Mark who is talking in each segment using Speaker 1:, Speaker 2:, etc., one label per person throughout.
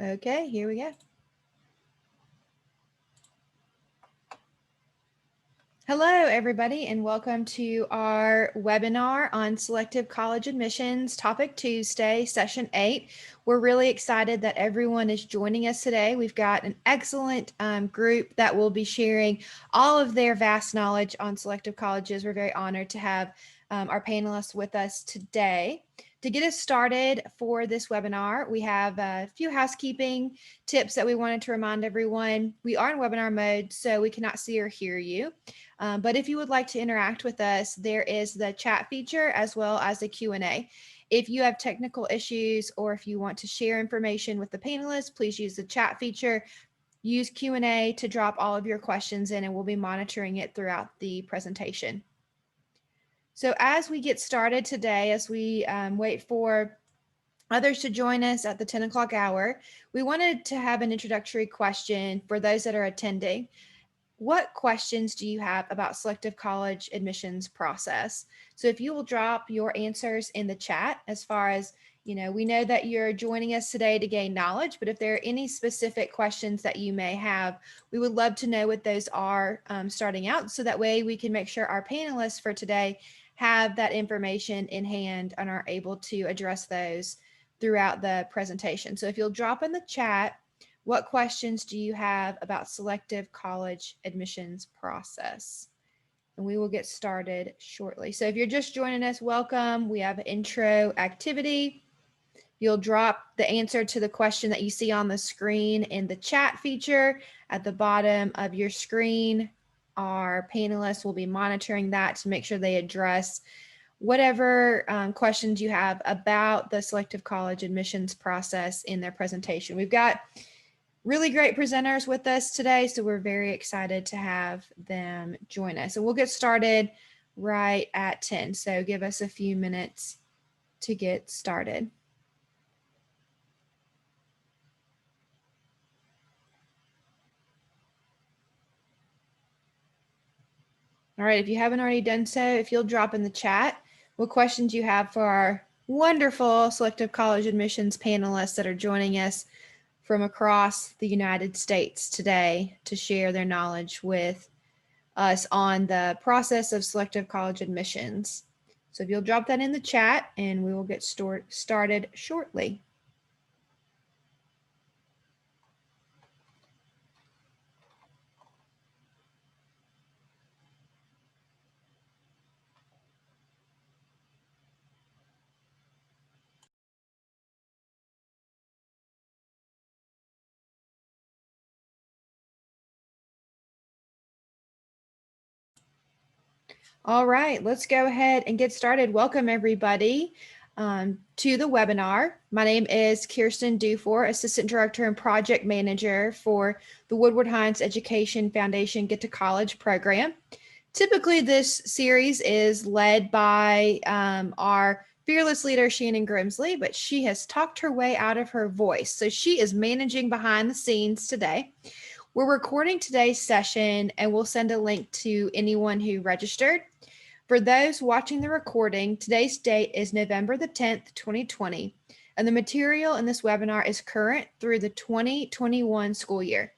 Speaker 1: Okay, here we go. Hello, everybody, and welcome to our webinar on selective college admissions, Topic Tuesday, Session 8. We're really excited that everyone is joining us today. We've got an excellent group that will be sharing all of their vast knowledge on selective colleges. We're very honored to have our panelists with us today. To get us started for this webinar, we have a few housekeeping tips that we wanted to remind everyone. We are in webinar mode, so we cannot see or hear you. But if you would like to interact with us, there is the chat feature as well as the Q&A. If you have technical issues or if you want to share information with the panelists, please use the chat feature. Use Q&A to drop all of your questions in, and we'll be monitoring it throughout the presentation. So as we get started today, as we wait for others to join us at the 10 o'clock hour, we wanted to have an introductory question for those that are attending. What questions do you have about selective college admissions process? So if you will drop your answers in the chat, as far as, we know that you're joining us today to gain knowledge, but if there are any specific questions that you may have, we would love to know what those are starting out, so that way we can make sure our panelists for today have that information in hand and are able to address those throughout the presentation. So if you'll drop in the chat, what questions do you have about selective college admissions process? And we will get started shortly. So if you're just joining us, welcome. We have an intro activity. You'll drop the answer to the question that you see on the screen in the chat feature at the bottom of your screen. Our panelists will be monitoring that to make sure they address whatever questions you have about the selective college admissions process in their presentation. We've got really great presenters with us today, so we're very excited to have them join us. And we'll get started right at 10, so give us a few minutes to get started. All right, if you haven't already done so, if you'll drop in the chat what questions you have for our wonderful selective college admissions panelists that are joining us from across the United States today to share their knowledge with us on the process of selective college admissions. So if you'll drop that in the chat, and we will get started shortly. All right, let's go ahead and get started. Welcome everybody to the webinar. My name is Kirsten Dufour, Assistant Director and Project Manager for the Woodward Hines Education Foundation Get to College program. Typically, this series is led by our fearless leader, Shannon Grimsley, but she has talked her way out of her voice. So she is managing behind the scenes today. We're recording today's session, and we'll send a link to anyone who registered. For those watching the recording, today's date is November the 10th, 2020, and the material in this webinar is current through the 2021 school year.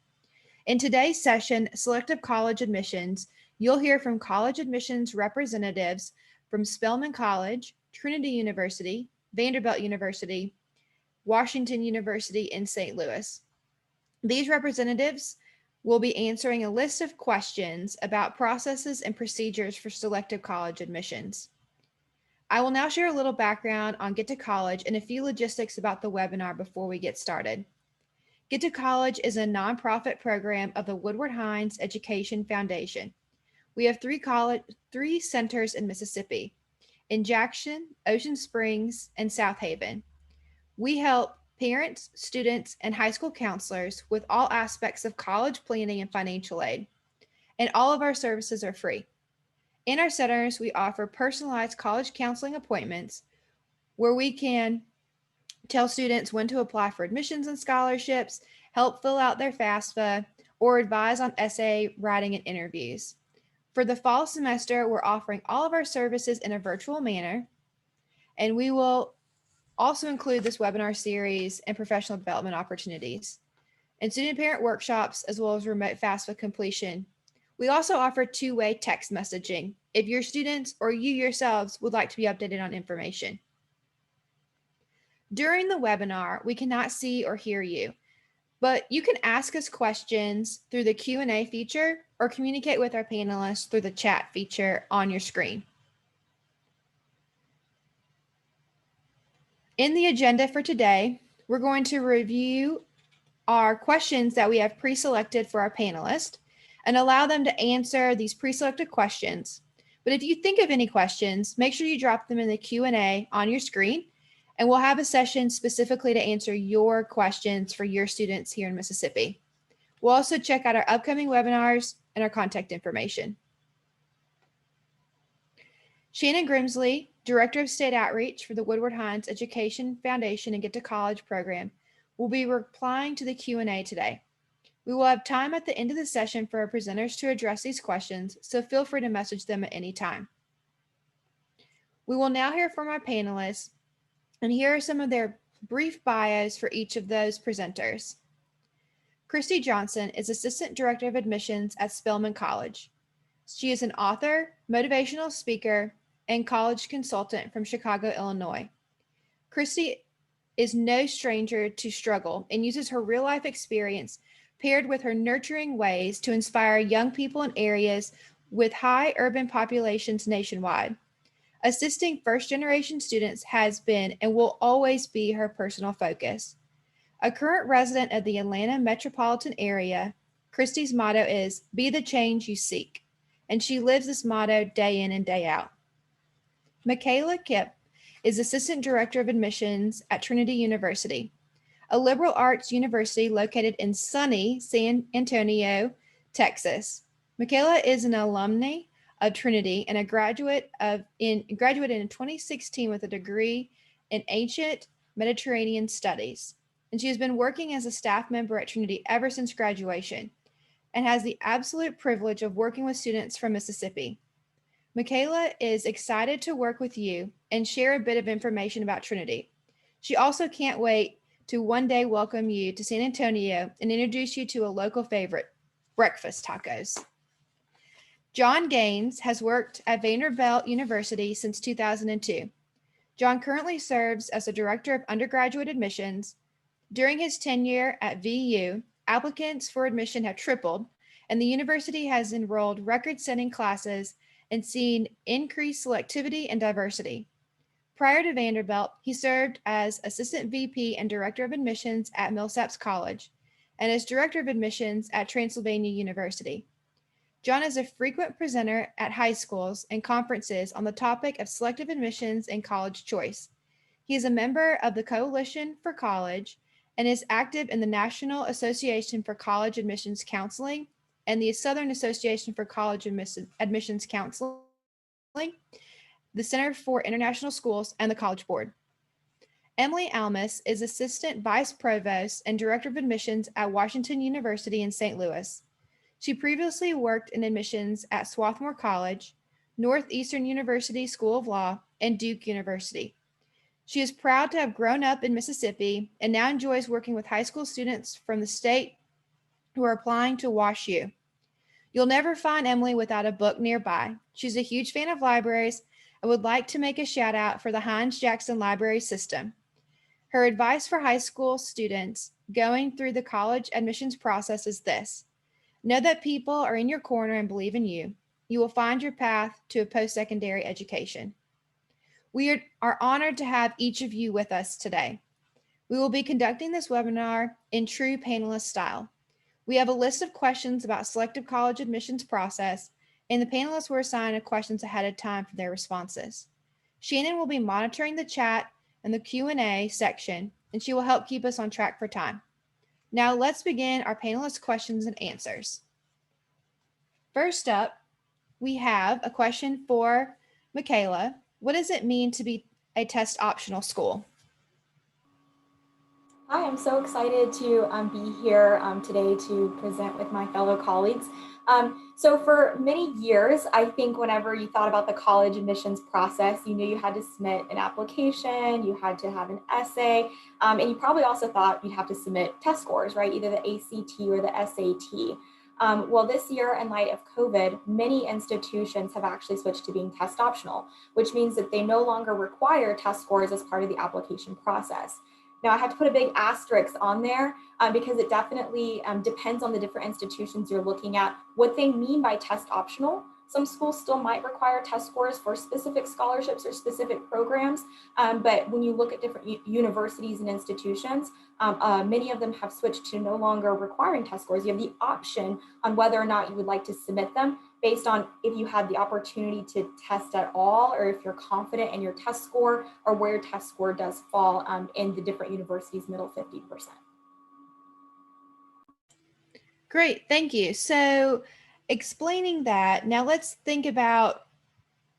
Speaker 1: In today's session, Selective College Admissions, you'll hear from college admissions representatives from Spelman College, Trinity University, Vanderbilt University, Washington University, and St. Louis. These representatives will be answering a list of questions about processes and procedures for selective college admissions. I will now share a little background on Get to College and a few logistics about the webinar before we get started. Get to College is a nonprofit program of the Woodward Hines Education Foundation. We have three centers in Mississippi, in Jackson, Ocean Springs, and South Haven. We help parents, students, and high school counselors with all aspects of college planning and financial aid. And all of our services are free. In our centers, we offer personalized college counseling appointments where we can tell students when to apply for admissions and scholarships, help fill out their FAFSA, or advise on essay writing and interviews. For the fall semester, we're offering all of our services in a virtual manner, and we will also include this webinar series and professional development opportunities, and student parent workshops, as well as remote FAFSA completion. We also offer two-way text messaging if your students or you yourselves would like to be updated on information. During the webinar, we cannot see or hear you, but you can ask us questions through the Q&A feature or communicate with our panelists through the chat feature on your screen. In the agenda for today, we're going to review our questions that we have pre-selected for our panelists and allow them to answer these pre-selected questions. But if you think of any questions, make sure you drop them in the Q&A on your screen, and we'll have a session specifically to answer your questions for your students here in Mississippi. We'll also check out our upcoming webinars and our contact information. Shannon Grimsley, Director of State Outreach for the Woodward Hines Education Foundation and Get to College program, will be replying to the Q&A today. We will have time at the end of the session for our presenters to address these questions, so feel free to message them at any time. We will now hear from our panelists, and here are some of their brief bios for each of those presenters. Christy Johnson is Assistant Director of Admissions at Spelman College. She is an author, motivational speaker, and college consultant from Chicago, Illinois. Christy is no stranger to struggle and uses her real-life experience paired with her nurturing ways to inspire young people in areas with high urban populations nationwide. Assisting first-generation students has been and will always be her personal focus. A current resident of the Atlanta metropolitan area, Christy's motto is, "Be the change you seek," and she lives this motto day in and day out. Michaela Knipp is Assistant Director of Admissions at Trinity University, a liberal arts university located in sunny San Antonio, Texas. Michaela is an alumna of Trinity and graduated in 2016 with a degree in Ancient Mediterranean Studies. And she has been working as a staff member at Trinity ever since graduation and has the absolute privilege of working with students from Mississippi. Michaela is excited to work with you and share a bit of information about Trinity. She also can't wait to one day welcome you to San Antonio and introduce you to a local favorite, breakfast tacos. John Gaines has worked at Vanderbilt University since 2002. John currently serves as the Director of Undergraduate Admissions. During his tenure at VU, applicants for admission have tripled, and the university has enrolled record-setting classes and seen increased selectivity and diversity. Prior to Vanderbilt, he served as Assistant VP and Director of Admissions at Millsaps College and as Director of Admissions at Transylvania University. John is a frequent presenter at high schools and conferences on the topic of selective admissions and college choice. He is a member of the Coalition for College and is active in the National Association for College Admissions Counseling and the Southern Association for College Admissions Counseling, the Center for International Schools, and the College Board. Emily Almas is Assistant Vice Provost and Director of Admissions at Washington University in St. Louis. She previously worked in admissions at Swarthmore College, Northeastern University School of Law, and Duke University. She is proud to have grown up in Mississippi and now enjoys working with high school students from the state who are applying to WashU. You'll never find Emily without a book nearby. She's a huge fan of libraries and would like to make a shout out for the Hines-Jackson Library System. Her advice for high school students going through the college admissions process is this: know that people are in your corner and believe in you. You will find your path to a post-secondary education. We are honored to have each of you with us today. We will be conducting this webinar in true panelist style. We have a list of questions about selective college admissions process, and the panelists were assigned questions ahead of time for their responses. Shannon will be monitoring the chat and the Q&A section, and she will help keep us on track for time. Now let's begin our panelist questions and answers. First up, we have a question for Michaela. What does it mean to be a test optional school?
Speaker 2: Hi, I'm so excited to be here today to present with my fellow colleagues. So for many years, I think whenever you thought about the college admissions process, you knew you had to submit an application, you had to have an essay, and you probably also thought you'd have to submit test scores, right? Either the ACT or the SAT. Well, this year, in light of COVID, many institutions have actually switched to being test optional, which means that they no longer require test scores as part of the application process. Now, I have to put a big asterisk on there because it definitely depends on the different institutions you're looking at, what they mean by test optional. Some schools still might require test scores for specific scholarships or specific programs, but when you look at different universities and institutions, many of them have switched to no longer requiring test scores. You have the option on whether or not you would like to submit them based on if you had the opportunity to test at all, or if you're confident in your test score, or where your test score does fall in the different universities' middle 50%.
Speaker 1: Great, thank you. So explaining that, now let's think about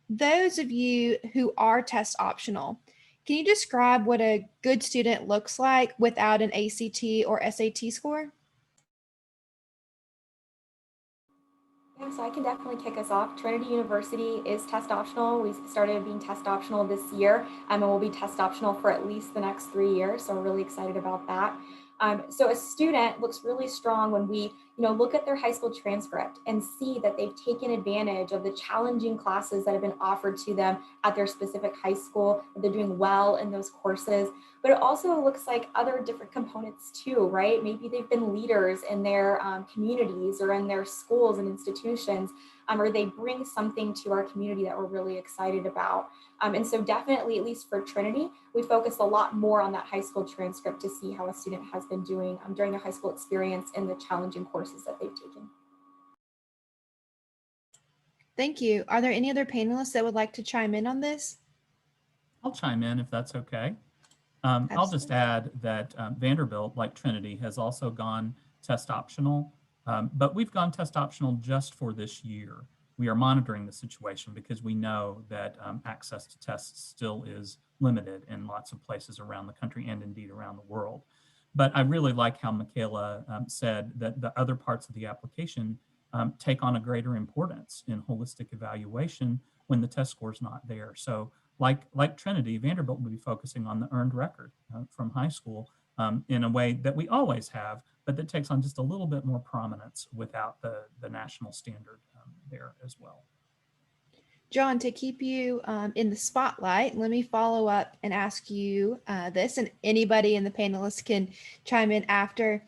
Speaker 1: those of you who are test optional. Can you describe what a good student looks like without an ACT or SAT score?
Speaker 2: Yeah, so I can definitely kick us off. Trinity University is test optional. We started being test optional this year, and we'll be test optional for at least the next 3 years. So we're really excited about that. So a student looks really strong when we look at their high school transcript and see that they've taken advantage of the challenging classes that have been offered to them at their specific high school, that they're doing well in those courses. But it also looks like other different components too, right? Maybe they've been leaders in their communities or in their schools and institutions, or they bring something to our community that we're really excited about. And so definitely, at least for Trinity, we focus a lot more on that high school transcript to see how a student has been doing during their high school experience and the challenging courses that they've taken.
Speaker 1: Thank you. Are there any other panelists that would like to chime in on this?
Speaker 3: I'll chime in if that's okay. I'll just add that Vanderbilt, like Trinity, has also gone test optional, but we've gone test optional just for this year. We are monitoring the situation because we know that access to tests still is limited in lots of places around the country and indeed around the world. But I really like how Michaela said that the other parts of the application take on a greater importance in holistic evaluation when the test score is not there. So like Trinity, Vanderbilt will be focusing on the earned record from high school in a way that we always have, but that takes on just a little bit more prominence without the national standard there as well.
Speaker 1: John, to keep you in the spotlight, let me follow up and ask you this, and anybody in the panelists can chime in after.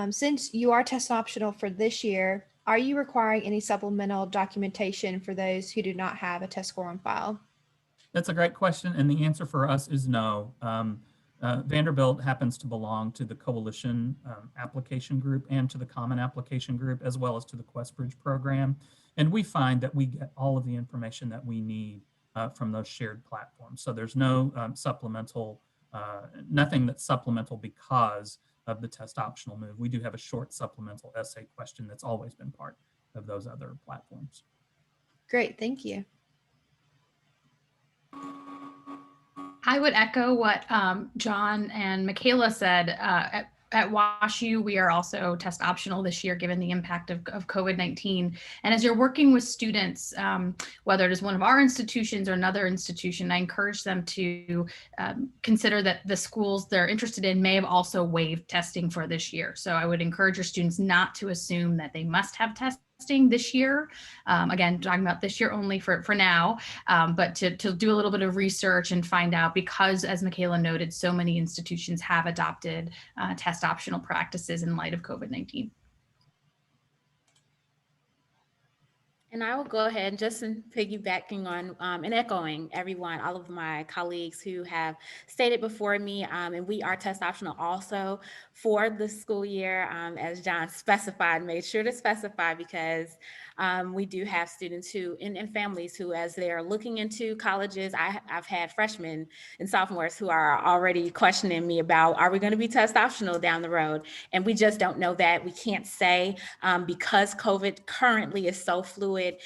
Speaker 1: Since you are test optional for this year, are you requiring any supplemental documentation for those who do not have a test score on file?
Speaker 3: That's a great question, and the answer for us is no. Vanderbilt happens to belong to the Coalition application group and to the Common application group, as well as to the QuestBridge program. And we find that we get all of the information that we need from those shared platforms. So there's no supplemental, nothing that's supplemental because of the test optional move. We do have a short supplemental essay question that's always been part of those other platforms.
Speaker 1: Great, thank you.
Speaker 4: I would echo what John and Michaela said. At WashU, we are also test optional this year, given the impact of COVID-19. And as you're working with students, whether it is one of our institutions or another institution, I encourage them to consider that the schools they're interested in may have also waived testing for this year. So I would encourage your students not to assume that they must have testing this year. Again, talking about this year only for now, but to do a little bit of research and find out, because as Michaela noted, so many institutions have adopted test optional practices in light of COVID-19.
Speaker 5: And I will go ahead and just piggybacking on and echoing everyone, all of my colleagues who have stated before me, and we are test optional also for the school year, as John specified, made sure to specify, because We do have students who, and families who, as they're looking into colleges, I've had freshmen and sophomores who are already questioning me about, are we going to be test optional down the road? And we just don't know that. We can't say because COVID currently is so fluid.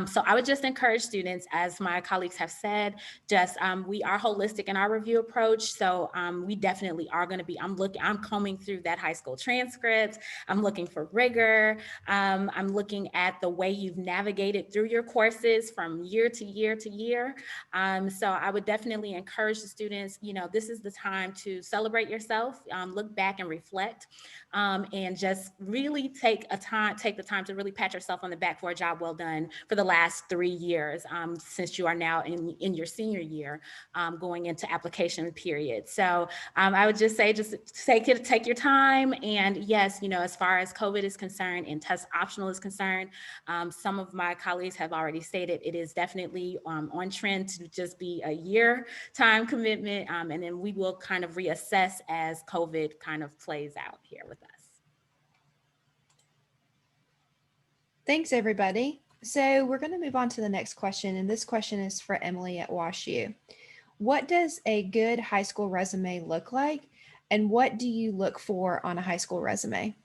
Speaker 5: So I would just encourage students, as my colleagues have said, just we are holistic in our review approach. So we definitely are going to be, I'm combing through that high school transcript. I'm looking for rigor. I'm looking at the way you've navigated through your courses from year to year to year. So I would definitely encourage the students, this is the time to celebrate yourself, look back and reflect, and just really take the time to really pat yourself on the back for a job well done for the last 3 years, since you are now in your senior year, going into application period. So I would just say, take your time. And yes, as far as COVID is concerned and test optional is concerned, some of my colleagues have already stated it is definitely on trend to just be a year time commitment. And then we will kind of reassess as COVID kind of plays out here with us.
Speaker 1: Thanks, everybody. So we're going to move on to the next question, and this question is for Emily at WashU. What does a good high school resume look like, and what do you look for on a high school resume?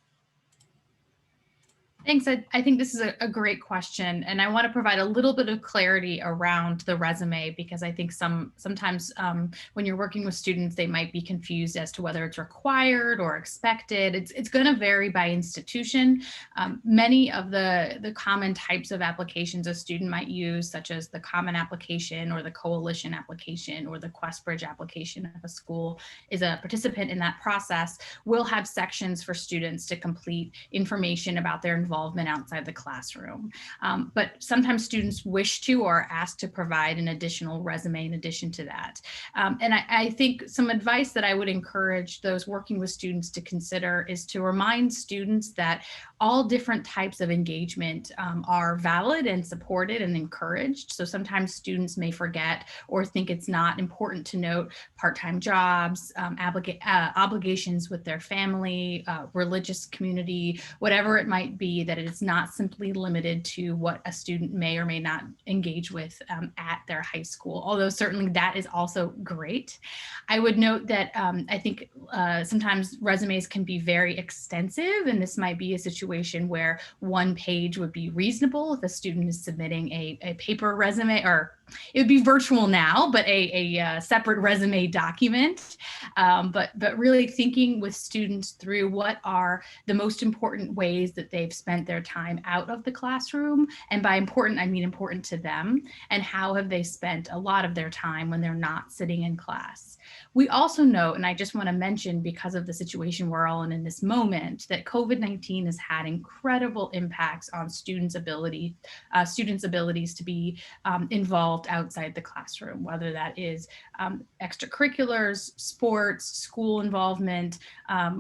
Speaker 4: Thanks. I think this is a great question, and I want to provide a little bit of clarity around the resume, because I think sometimes when you're working with students, they might be confused as to whether it's required or expected. It's going to vary by institution. Many of the common types of applications a student might use, such as the Common Application or the Coalition Application or the QuestBridge application if a school is a participant in that process, will have sections for students to complete information about their involvement outside the classroom. But sometimes students wish to or are asked to provide an additional resume in addition to that. And I think some advice that I would encourage those working with students to consider is to remind students that all different types of engagement are valid and supported and encouraged. So sometimes students may forget or think it's not important to note part-time jobs, obligations with their family, religious community, whatever it might be, that it's not simply limited to what a student may or may not engage with at their high school, although certainly that is also great. I would note that I think sometimes resumes can be very extensive, and this might be a situation where one page would be reasonable if a student is submitting a paper resume, or it would be virtual now, but a separate resume document. But really thinking with students through what are the most important ways that they've spent their time out of the classroom. And by important, I mean important to them, and how have they spent a lot of their time when they're not sitting in class. We also know, and I just want to mention, because of the situation we're all in this moment, that COVID-19 has had incredible impacts on students' abilities to be involved outside the classroom, whether that is extracurriculars, sports, school involvement,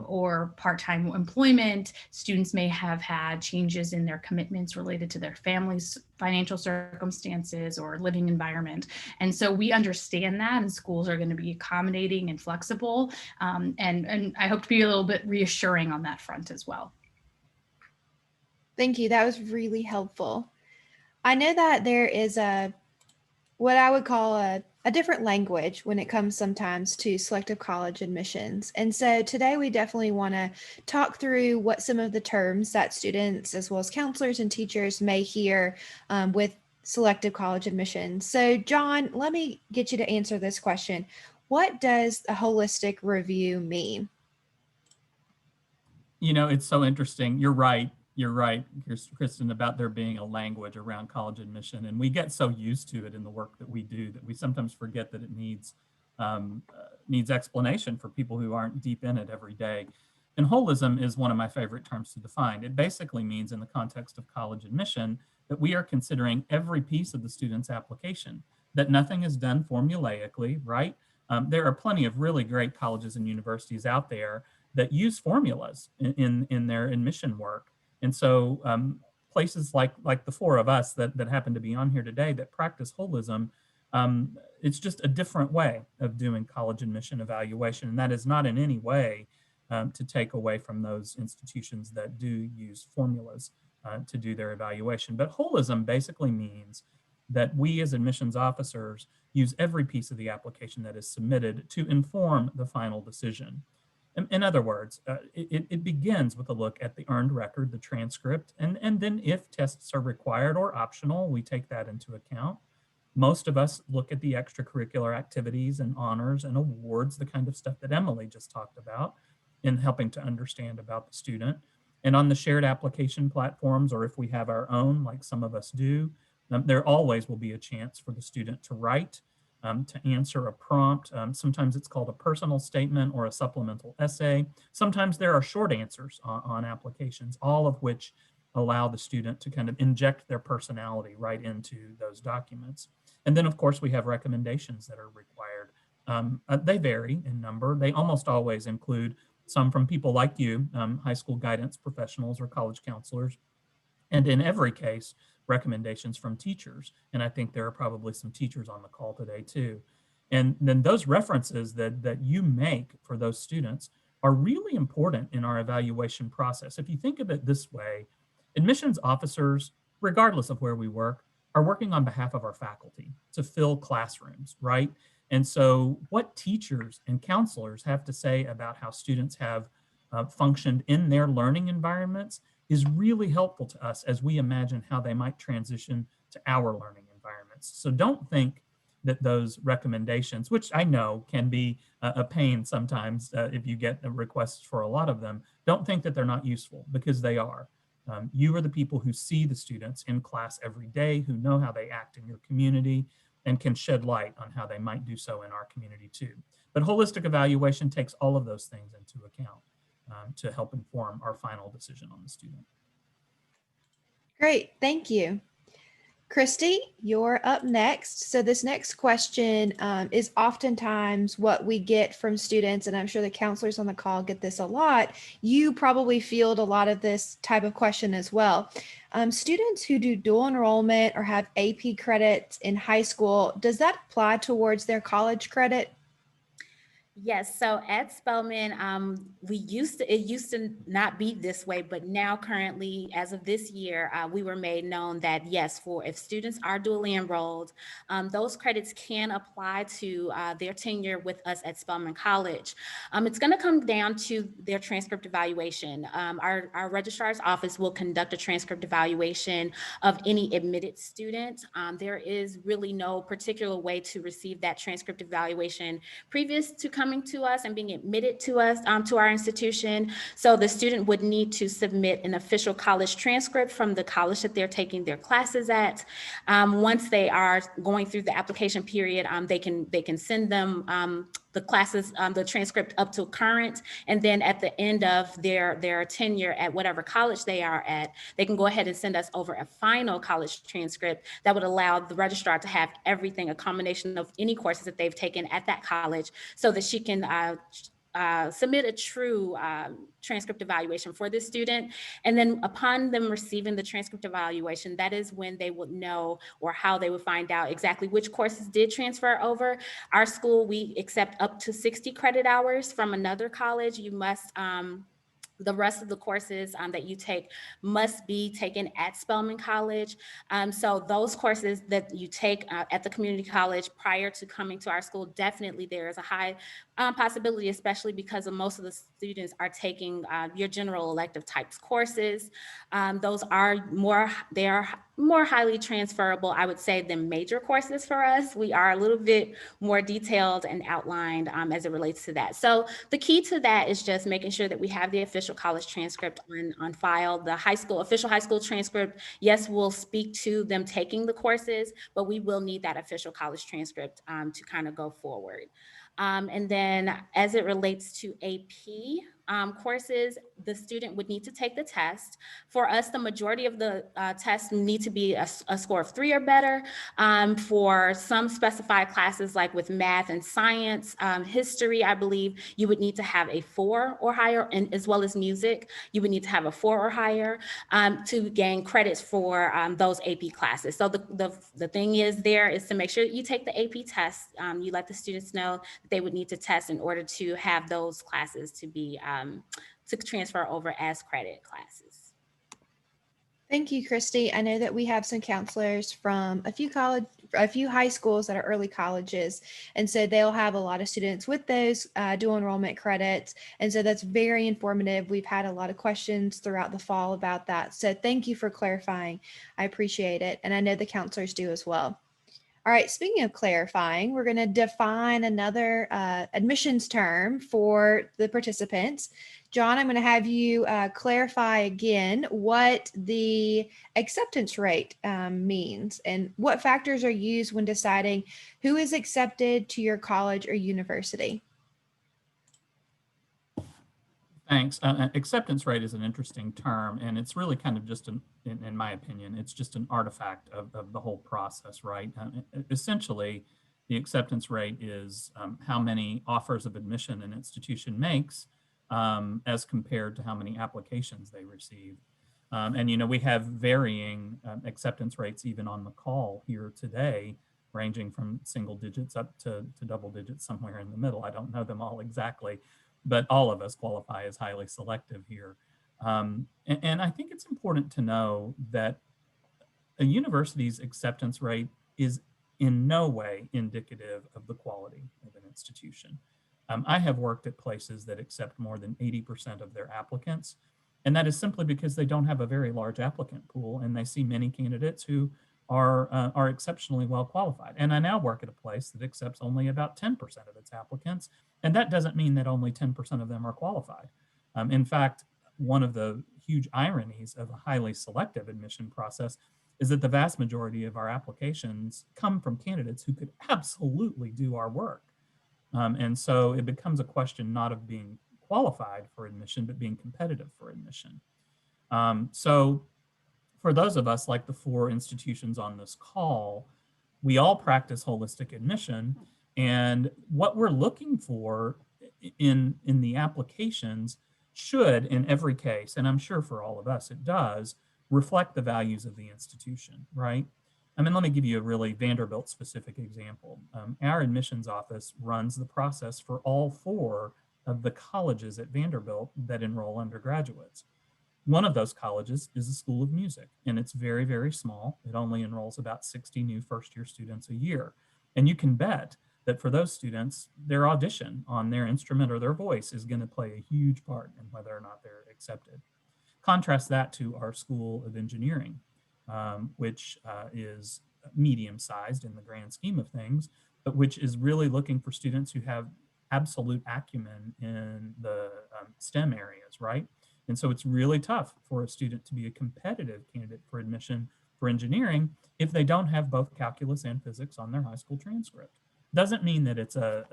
Speaker 4: or part-time employment. Students may have had changes in their commitments related to their families' financial circumstances or living environment. And so we understand that, and schools are going to be accommodating and flexible. And I hope to be a little bit reassuring on that front as well.
Speaker 1: Thank you. That was really helpful. I know that there is what I would call a different language when it comes sometimes to selective college admissions. And so today we definitely want to talk through what some of the terms that students as well as counselors and teachers may hear with selective college admissions. So John, let me get you to answer this question. What does a holistic review mean?
Speaker 3: It's so interesting. You're right, Kristen, about there being a language around college admission. And we get so used to it in the work that we do that we sometimes forget that it needs explanation for people who aren't deep in it every day. And holism is one of my favorite terms to define. It basically means, in the context of college admission, that we are considering every piece of the student's application, that nothing is done formulaically, right? There are plenty of really great colleges and universities out there that use formulas in their admission work. And so places like the four of us that happen to be on here today that practice holism, it's just a different way of doing college admission evaluation. And that is not in any way to take away from those institutions that do use formulas. to do their evaluation. But holism basically means that we as admissions officers use every piece of the application that is submitted to inform the final decision. In other words, it begins with a look at the earned record, the transcript, and then if tests are required or optional, we take that into account. Most of us look at the extracurricular activities and honors and awards, the kind of stuff that Emily just talked about in helping to understand about the student. And on the shared application platforms, or if we have our own, like some of us do, there always will be a chance for the student to write, to answer a prompt. Sometimes it's called a personal statement or a supplemental essay. Sometimes there are short answers on applications, all of which allow the student to kind of inject their personality right into those documents. And then, of course, we have recommendations that are required. They vary in number. They almost always include some from people like you, high school guidance professionals or college counselors, and in every case, recommendations from teachers. And I think there are probably some teachers on the call today too. And then those references that you make for those students are really important in our evaluation process. If you think of it this way, admissions officers, regardless of where we work, are working on behalf of our faculty to fill classrooms, right? And so what teachers and counselors have to say about how students have functioned in their learning environments is really helpful to us as we imagine how they might transition to our learning environments. So don't think that those recommendations, which I know can be a pain sometimes if you get requests for a lot of them, don't think that they're not useful, because they are. You are the people who see the students in class every day, who know how they act in your community, and can shed light on how they might do so in our community too. But holistic evaluation takes all of those things into account to help inform our final decision on the student.
Speaker 1: Great, thank you. Christy, you're up next. So this next question is oftentimes what we get from students, and I'm sure the counselors on the call get this a lot. You probably field a lot of this type of question as well. Students who do dual enrollment or have AP credits in high school, does that apply towards their college credit?
Speaker 5: Yes, so at Spelman, it used to not be this way, but now currently, as of this year, we were made known that yes, if students are dually enrolled, those credits can apply to their tenure with us at Spelman College. It's going to come down to their transcript evaluation. Our registrar's office will conduct a transcript evaluation of any admitted student. There is really no particular way to receive that transcript evaluation previous to coming to us and being admitted to us, to our institution. So the student would need to submit an official college transcript from the college that they're taking their classes at. Once they are going through the application period, they can send them the classes, the transcript up to current, and then at the end of their tenure at whatever college they are at, they can go ahead and send us over a final college transcript that would allow the registrar to have everything, a combination of any courses that they've taken at that college, so that she can submit a true transcript evaluation for this student. And then upon them receiving the transcript evaluation, that is when they would know, or how they would find out exactly which courses did transfer over. Our school, we accept up to 60 credit hours from another college. You must, the rest of the courses that you take must be taken at Spelman College. So those courses that you take at the community college prior to coming to our school, definitely there is a high possibility, especially because of most of the students are taking your general elective types courses. Those are they are more highly transferable, I would say, than major courses for us. We are a little bit more detailed and outlined as it relates to that. So the key to that is just making sure that we have the official college transcript on file. The official high school transcript, yes, we'll speak to them taking the courses, but we will need that official college transcript to kind of go forward. And then as it relates to AP courses, the student would need to take the test. For us, the majority of the tests need to be a score of 3 or better. For some specified classes, like with math and science, history, I believe you would need to have a 4 or higher, and as well as music, you would need to have a 4 or higher to gain credits for those AP classes. So the thing is to make sure that you take the AP test. You let the students know that they would need to test in order to have those classes to be to transfer over as credit classes.
Speaker 1: Thank you, Christy. I know that we have some counselors from a few high schools that are early colleges. And so they'll have a lot of students with those dual enrollment credits. And so that's very informative. We've had a lot of questions throughout the fall about that. So thank you for clarifying. I appreciate it. And I know the counselors do as well. All right, speaking of clarifying, we're going to define another admissions term for the participants. John, I'm going to have you clarify again what the acceptance rate means and what factors are used when deciding who is accepted to your college or university.
Speaker 3: Thanks. Acceptance rate is an interesting term, and it's really kind of just, in my opinion, it's just an artifact of the whole process, right? Essentially, the acceptance rate is how many offers of admission an institution makes as compared to how many applications they receive. And, you know, we have varying acceptance rates even on the call here today, ranging from single digits up to double digits, somewhere in the middle. I don't know them all exactly, but all of us qualify as highly selective here. And I think it's important to know that a university's acceptance rate is in no way indicative of the quality of an institution. I have worked at places that accept more than 80% of their applicants, and that is simply because they don't have a very large applicant pool, and they see many candidates who are exceptionally well qualified. And I now work at a place that accepts only about 10% of its applicants, and that doesn't mean that only 10% of them are qualified. In fact, one of the huge ironies of a highly selective admission process is that the vast majority of our applications come from candidates who could absolutely do our work. And so it becomes a question not of being qualified for admission, but being competitive for admission. So for those of us like the 4 institutions on this call, we all practice holistic admission, and what we're looking for in the applications should, in every case, and I'm sure for all of us it does, reflect the values of the institution, right? I mean, let me give you a really Vanderbilt specific example. Our admissions office runs the process for all 4 of the colleges at Vanderbilt that enroll undergraduates. One of those colleges is the School of Music, and it's very, very small. It only enrolls about 60 new first-year students a year. And you can bet that for those students, their audition on their instrument or their voice is going to play a huge part in whether or not they're accepted. Contrast that to our School of Engineering, which is medium-sized in the grand scheme of things, but which is really looking for students who have absolute acumen in the STEM areas, right? And so it's really tough for a student to be a competitive candidate for admission for engineering if they don't have both calculus and physics on their high school transcript. Doesn't mean that it's a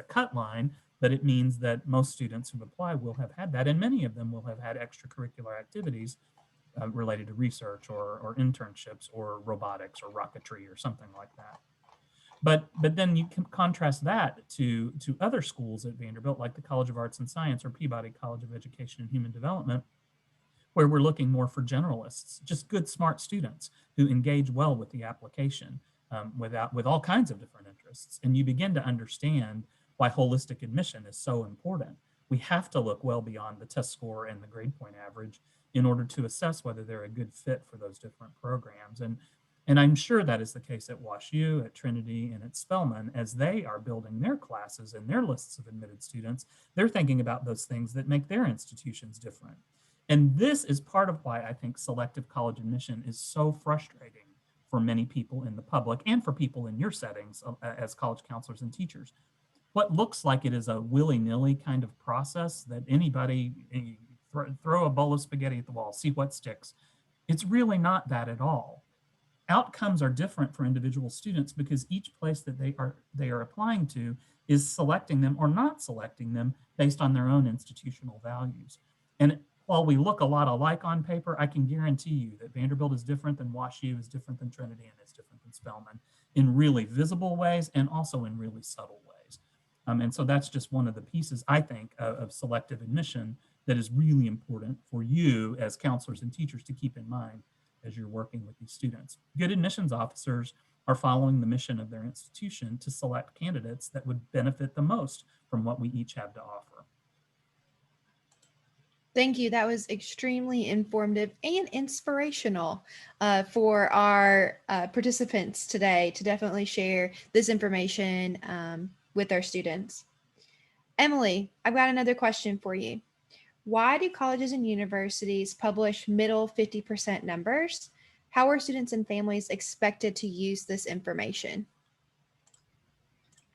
Speaker 3: cut line, but it means that most students who apply will have had that, and many of them will have had extracurricular activities related to research or internships or robotics or rocketry or something like that. But then you can contrast that to other schools at Vanderbilt, like the College of Arts and Science or Peabody College of Education and Human Development, where we're looking more for generalists, just good, smart students who engage well with the application with all kinds of different interests. And you begin to understand why holistic admission is so important. We have to look well beyond the test score and the grade point average in order to assess whether they're a good fit for those different programs. And I'm sure that is the case at WashU, at Trinity, and at Spelman. As they are building their classes and their lists of admitted students, they're thinking about those things that make their institutions different. And this is part of why I think selective college admission is so frustrating for many people in the public and for people in your settings as college counselors and teachers. What looks like it is a willy-nilly kind of process that anybody throw a bowl of spaghetti at the wall, see what sticks. It's really not that at all. Outcomes are different for individual students because each place that they are applying to is selecting them or not selecting them based on their own institutional values. And while we look a lot alike on paper, I can guarantee you that Vanderbilt is different than WashU, is different than Trinity, and is different than Spelman in really visible ways and also in really subtle ways. And so that's just one of the pieces, I think, of selective admission that is really important for you as counselors and teachers to keep in mind as you're working with these students. Good admissions officers are following the mission of their institution to select candidates that would benefit the most from what we each have to offer.
Speaker 1: Thank you. That was extremely informative and inspirational for our participants today to definitely share this information with our students. Emily, I've got another question for you. Why do colleges and universities publish middle 50% numbers? How are students and families expected to use this information?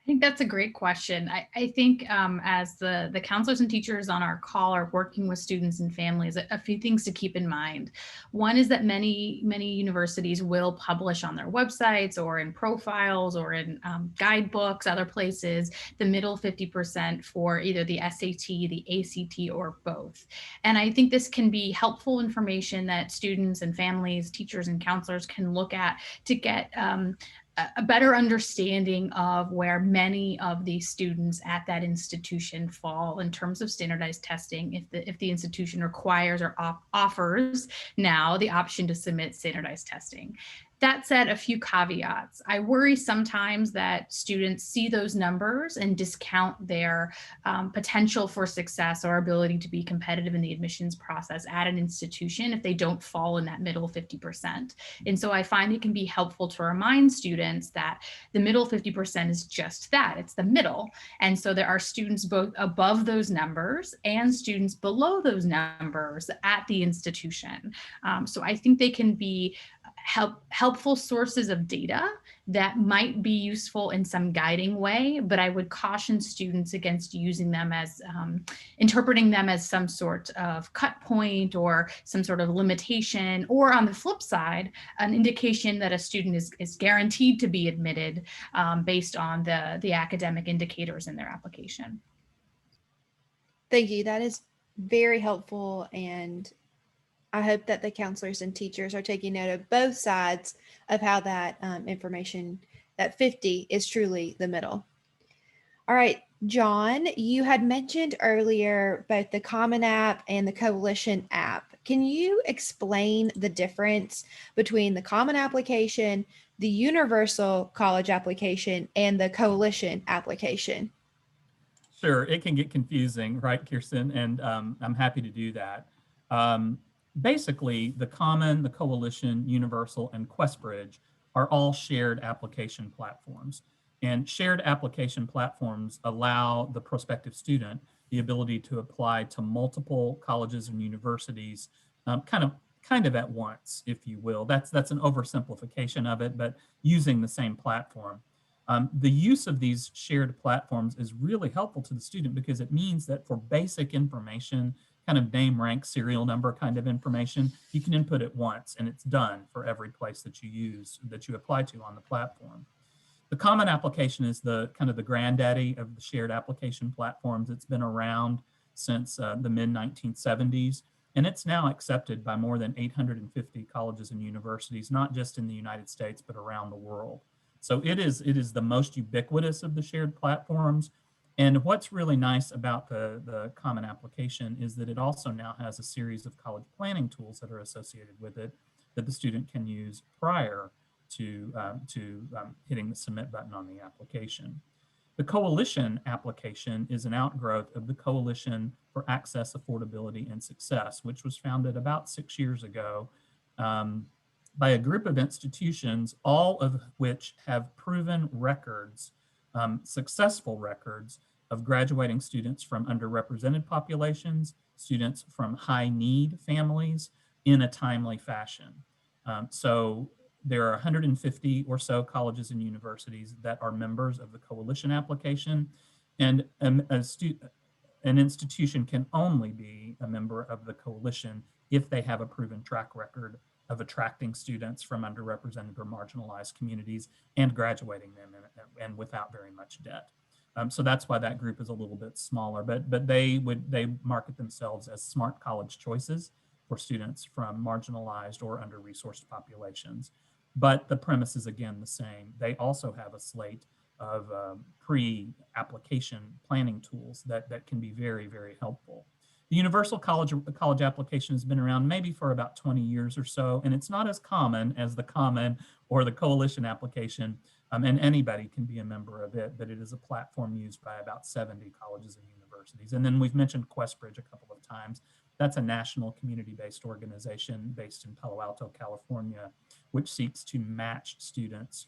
Speaker 4: I think that's a great question. I think as the counselors and teachers on our call are working with students and families, a few things to keep in mind. One is that many universities will publish on their websites or in profiles or in guidebooks, other places, the middle 50% for either the SAT, the ACT, or both. And I think this can be helpful information that students and families, teachers and counselors can look at to get a better understanding of where many of these students at that institution fall in terms of standardized testing, if the institution requires or offers now the option to submit standardized testing. That said, a few caveats. I worry sometimes that students see those numbers and discount their potential for success or ability to be competitive in the admissions process at an institution if they don't fall in that middle 50%. And so I find it can be helpful to remind students that the middle 50% is just that, it's the middle. And so there are students both above those numbers and students below those numbers at the institution. So I think they can be helpful sources of data that might be useful in some guiding way, but I would caution students against using them as interpreting them as some sort of cut point or some sort of limitation, or on the flip side, an indication that a student is guaranteed to be admitted based on the academic indicators in their application.
Speaker 1: Thank you. That is very helpful, and I hope that the counselors and teachers are taking note of both sides of how that information, that 50 is truly the middle. All right, John, you had mentioned earlier both the Common App and the Coalition app. Can you explain the difference between the Common application, the Universal College application, and the Coalition application?
Speaker 3: Sure, it can get confusing, right, Kirsten? And I'm happy to do that. Basically, the Common, the Coalition, Universal, and QuestBridge are all shared application platforms. And shared application platforms allow the prospective student the ability to apply to multiple colleges and universities kind of at once, if you will. That's an oversimplification of it, but using the same platform. The use of these shared platforms is really helpful to the student because it means that for basic information, kind of name, rank, serial number kind of information, you can input it once and it's done for every place that you use, that you apply to on the platform. The Common application is the kind of the granddaddy of the shared application platforms. It's been around since the mid-1970s, and it's now accepted by more than 850 colleges and universities, not just in the United States, but around the world. So it is the most ubiquitous of the shared platforms. And what's really nice about the Common application is that it also now has a series of college planning tools that are associated with it that the student can use prior to hitting the submit button on the application. The Coalition application is an outgrowth of the Coalition for Access, Affordability, and Success, which was founded about 6 years ago by a group of institutions, all of which have proven records, successful records of graduating students from underrepresented populations, students from high need families in a timely fashion. So there are 150 or so colleges and universities that are members of the Coalition application, and an institution can only be a member of the Coalition if they have a proven track record of attracting students from underrepresented or marginalized communities and graduating them and without very much debt. So that's why that group is a little bit smaller, but they market themselves as smart college choices for students from marginalized or under-resourced populations. But the premise is again the same. They also have a slate of pre-application planning tools that can be very, very helpful. The Universal College application has been around maybe for about 20 years or so, and it's not as common as the Common or the Coalition application, and anybody can be a member of it, but it is a platform used by about 70 colleges and universities. And then we've mentioned QuestBridge a couple of times. That's a national community-based organization based in Palo Alto, California, which seeks to match students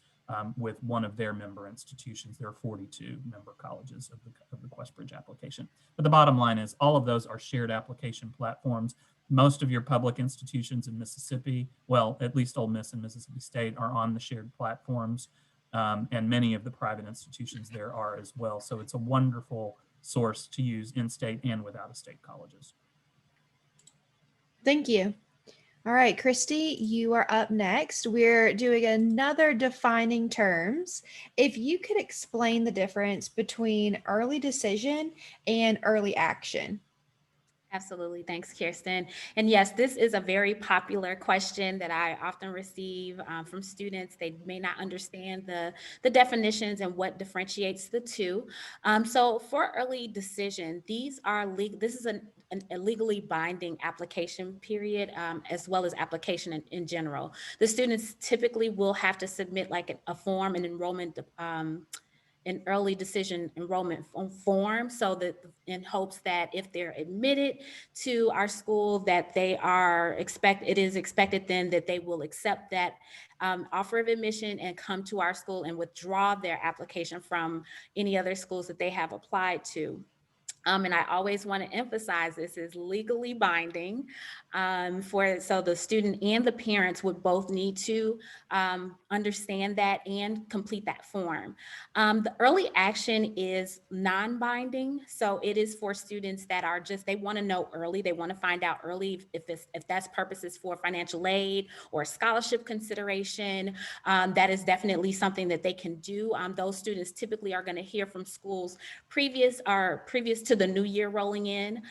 Speaker 3: with one of their member institutions. There are 42 member colleges of the QuestBridge application. But the bottom line is all of those are shared application platforms. Most of your public institutions in Mississippi, well, at least Ole Miss and Mississippi State, are on the shared platforms, and many of the private institutions there are as well. So it's a wonderful source to use in-state and without-of-state colleges.
Speaker 1: Thank you. All right, Christy, you are up next. We're doing another defining terms. If you could explain the difference between early decision and early action.
Speaker 5: Absolutely. Thanks, Kirsten. And yes, this is a very popular question that I often receive from students. They may not understand the definitions and what differentiates the two. So for early decision, this is a legally binding application period, as well as application in general. The students typically will have to submit like a form, an enrollment an early decision enrollment form, so that in hopes that if they're admitted to our school, that it is expected then that they will accept that offer of admission and come to our school and withdraw their application from any other schools that they have applied to. And I always want to emphasize this is legally binding so the student and the parents would both need to understand that and complete that form. The early action is non-binding. So it is for students that are they want to know early. They want to find out early if that's purposes for financial aid or scholarship consideration. That is definitely something that they can do. Those students typically are going to hear from schools previous to the new year rolling in.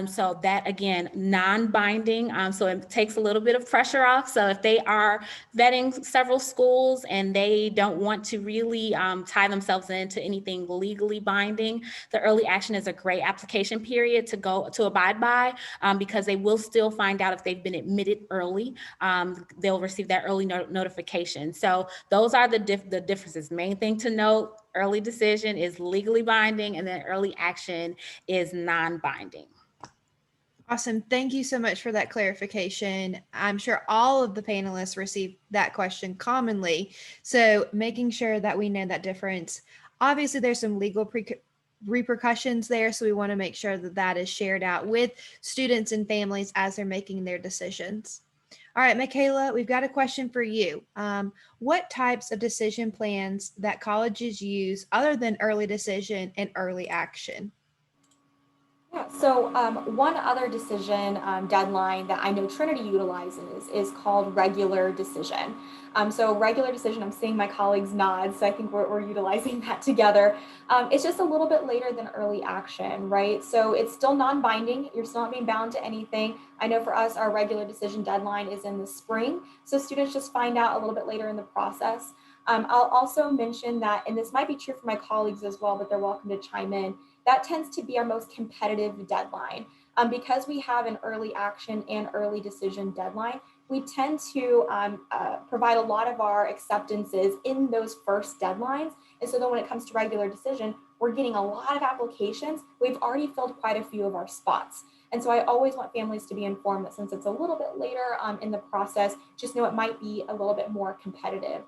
Speaker 5: So that, again, non-binding. So it takes a little bit of pressure off. So if they are vetting several schools and they don't want to really tie themselves into anything legally binding, the early action is a great application period to abide by, because they will still find out if they've been admitted early. They'll receive that early notification. So those are the differences. Main thing to note: early decision is legally binding, and then early action is non-binding.
Speaker 1: Awesome. Thank you so much for that clarification. I'm sure all of the panelists receive that question commonly. So making sure that we know that difference. Obviously, there's some legal repercussions there. So we want to make sure that that is shared out with students and families as they're making their decisions. All right, Michaela, we've got a question for you. What types of decision plans that colleges use other than early decision and early action?
Speaker 2: Yeah, so one other decision deadline that I know Trinity utilizes is called regular decision. So regular decision, I'm seeing my colleagues nod, so I think we're utilizing that together. It's just a little bit later than early action, right? So it's still non-binding. You're still not being bound to anything. I know for us, our regular decision deadline is in the spring. So students just find out a little bit later in the process. I'll also mention that, and this might be true for my colleagues as well, but they're welcome to chime in, that tends to be our most competitive deadline. Because we have an early action and early decision deadline, we tend to provide a lot of our acceptances in those first deadlines. And so then when it comes to regular decision, we're getting a lot of applications. We've already filled quite a few of our spots. And so I always want families to be informed that since it's a little bit later in the process, just know it might be a little bit more competitive.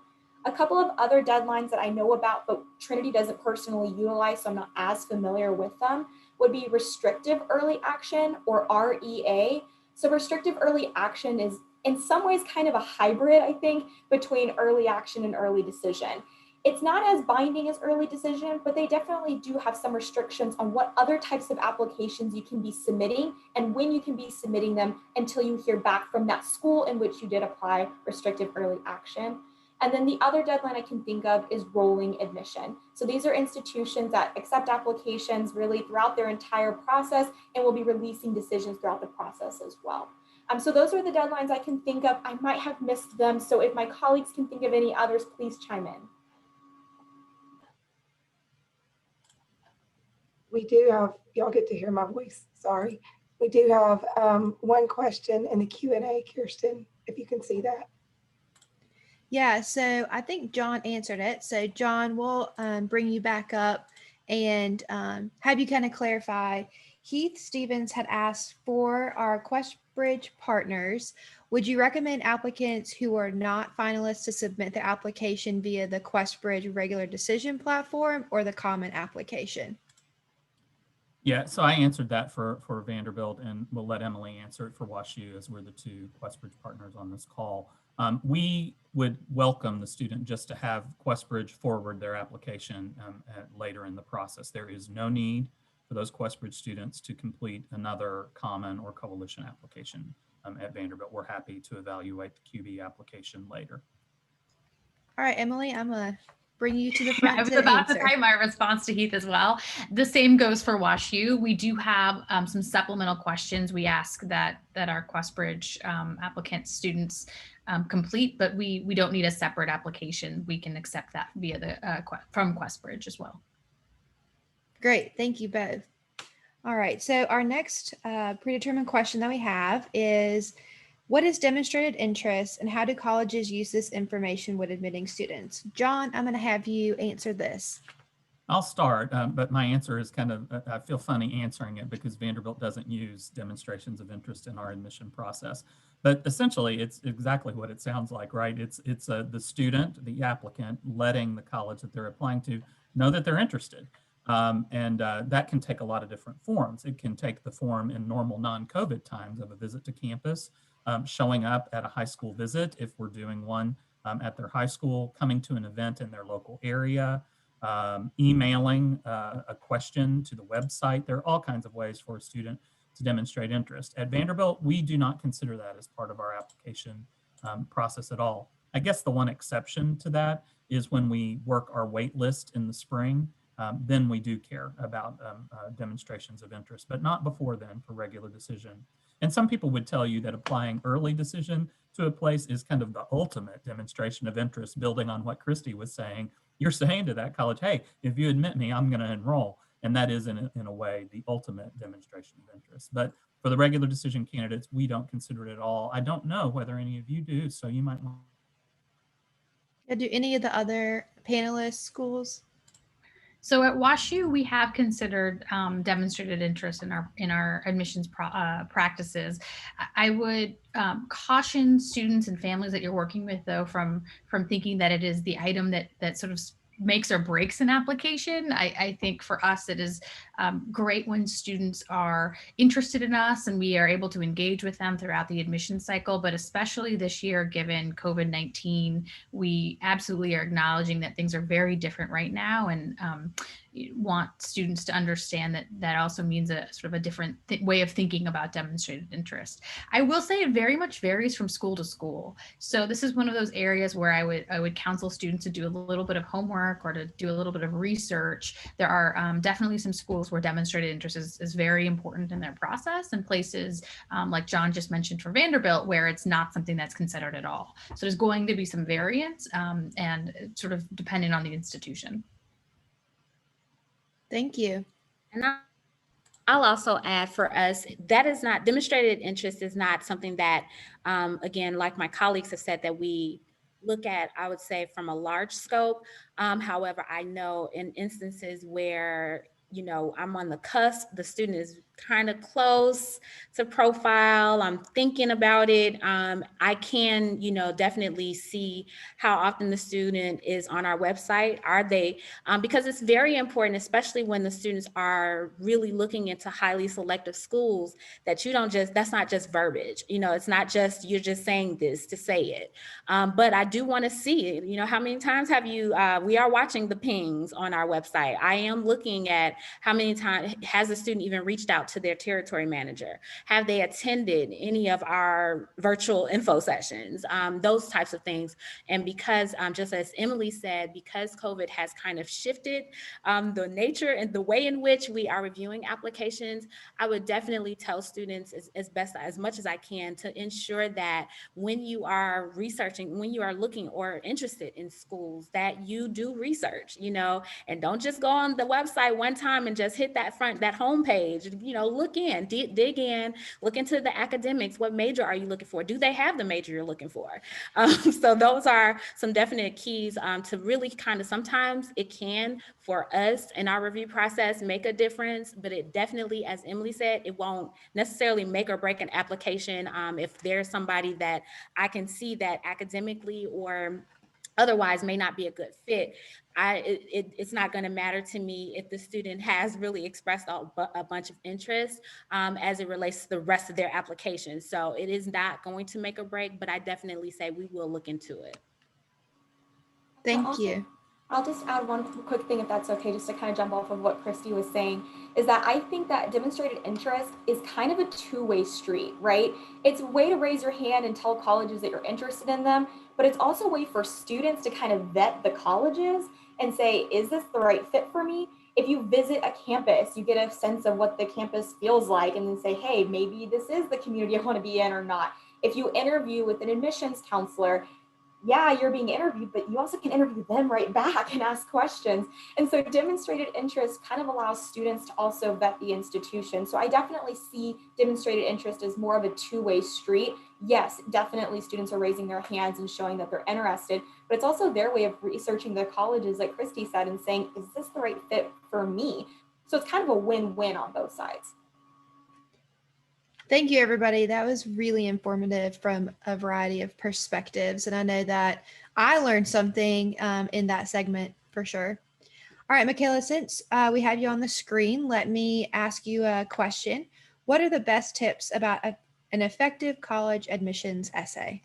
Speaker 2: A couple of other deadlines that I know about, but Trinity doesn't personally utilize, so I'm not as familiar with them, would be restrictive early action, or REA. So restrictive early action is in some ways kind of a hybrid, I think, between early action and early decision. It's not as binding as early decision, but they definitely do have some restrictions on what other types of applications you can be submitting and when you can be submitting them until you hear back from that school in which you did apply restrictive early action. And then the other deadline I can think of is rolling admission. So these are institutions that accept applications really throughout their entire process and will be releasing decisions throughout the process as well. So those are the deadlines I can think of. I might have missed them. So if my colleagues can think of any others, please chime in.
Speaker 6: We do have, y'all get to hear my voice, sorry. We do have one question in the Q&A, Kirsten, if you can see that.
Speaker 1: Yeah, so I think John answered it. So John, we'll bring you back up and have you kind of clarify, Heath Stevens had asked for our QuestBridge partners, would you recommend applicants who are not finalists to submit the application via the QuestBridge regular decision platform or the common application?
Speaker 3: Yeah, so I answered that for Vanderbilt, and we'll let Emily answer it for WashU, as we're the two QuestBridge partners on this call. We would welcome the student just to have QuestBridge forward their application later in the process. There is no need for those QuestBridge students to complete another common or coalition application at Vanderbilt. We're happy to evaluate the QB application later.
Speaker 1: All right, Emily, I'm going to bring you to the
Speaker 4: I
Speaker 1: front
Speaker 4: was
Speaker 1: to
Speaker 4: about
Speaker 1: answer.
Speaker 4: to say my response to Heath as well. The same goes for WashU. We do have some supplemental questions we ask that our QuestBridge applicant students complete, but we don't need a separate application. We can accept that via the from QuestBridge as well.
Speaker 1: Great, thank you both. All right, so our next predetermined question that we have is, what is demonstrated interest and how do colleges use this information when admitting students? John, I'm going to have you answer this.
Speaker 3: I'll start, but my answer is kind of, I feel funny answering it because Vanderbilt doesn't use demonstrations of interest in our admission process. But essentially, it's exactly what it sounds like, right? It's the student, the applicant, letting the college that they're applying to know that they're interested. That can take a lot of different forms. It can take the form in normal non-COVID times of a visit to campus, showing up at a high school visit if we're doing one at their high school, coming to an event in their local area, emailing a question to the website. There are all kinds of ways for a student to demonstrate interest. At Vanderbilt, we do not consider that as part of our application process at all. I guess the one exception to that is when we work our wait list in the spring, then we do care about demonstrations of interest, but not before then for regular decision. And some people would tell you that applying early decision to a place is kind of the ultimate demonstration of interest, building on what Christy was saying. You're saying to that college, hey, if you admit me, I'm going to enroll. And that is, in a way, the ultimate demonstration of interest. But for the regular decision candidates, we don't consider it at all. I don't know whether any of you do, so you might want.
Speaker 1: Do any of the other panelist schools?
Speaker 4: So at WashU, we have considered demonstrated interest in our admissions practices. I would caution students and families that you're working with, though, from thinking that it is the item that sort of makes or breaks an application. I think for us, it is great when students are interested in us and we are able to engage with them throughout the admission cycle, but especially this year, given COVID-19, we absolutely are acknowledging that things are very different right now, and want students to understand that also means a sort of a different way of thinking about demonstrated interest. I will say it very much varies from school to school. So this is one of those areas where I would counsel students to do a little bit of homework or to do a little bit of research. There are definitely some schools where demonstrated interest is very important in their process, and places like John just mentioned for Vanderbilt, where it's not something that's considered at all. So there's going to be some variance and sort of depending on the institution.
Speaker 1: Thank you.
Speaker 5: And I'll also add, for us, that is not, demonstrated interest is not something that, again, like my colleagues have said, that we look at, I would say, from a large scope. However, I know in instances where, you know, I'm on the cusp, the student is kind of close to profile, I'm thinking about it, I can, you know, definitely see how often the student is on our website. Are they, because it's very important, especially when the students are really looking into highly selective schools, that you don't just, that's not just verbiage, you know, it's not just, you're just saying this to say it. But I do want to see it. You know, how many times have you, we are watching the pings on our website. I am looking at how many times has a student even reached out to their territory manager? Have they attended any of our virtual info sessions? Those types of things. And because, just as Emily said, because COVID has kind of shifted the nature and the way in which we are reviewing applications, I would definitely tell students as much as I can to ensure that when you are researching, when you are looking or interested in schools, that you do research, you know, and don't just go on the website one time and just hit that home page, you know, look in, dig in, look into the academics. What major are you looking for? Do they have the major you're looking for? So those are some definite keys to really kind of, sometimes it can, for us in our review process, make a difference, but it definitely, as Emily said, it won't necessarily make or break an application. If there's somebody that I can see that academically or otherwise may not be a good fit, it's not going to matter to me if the student has really expressed a bunch of interest as it relates to the rest of their application. So it is not going to make or break, but I definitely say we will look into it.
Speaker 1: Thank you.
Speaker 2: I'll just add one quick thing, if that's okay, just to kind of jump off of what Christy was saying, is that I think that demonstrated interest is kind of a two-way street, right? It's a way to raise your hand and tell colleges that you're interested in them, but it's also a way for students to kind of vet the colleges and say, is this the right fit for me? If you visit a campus, you get a sense of what the campus feels like and then say, hey, maybe this is the community I want to be in or not. If you interview with an admissions counselor, yeah, you're being interviewed, but you also can interview them right back and ask questions. And so demonstrated interest kind of allows students to also vet the institution. So I definitely see demonstrated interest as more of a two-way street. Yes, definitely students are raising their hands and showing that they're interested, but it's also their way of researching the colleges, like Christy said, and saying, is this the right fit for me? So it's kind of a win-win on both sides.
Speaker 1: Thank you, everybody. That was really informative from a variety of perspectives. And I know that I learned something in that segment for sure. All right, Michaela, since we have you on the screen, let me ask you a question. What are the best tips about an effective college admissions essay?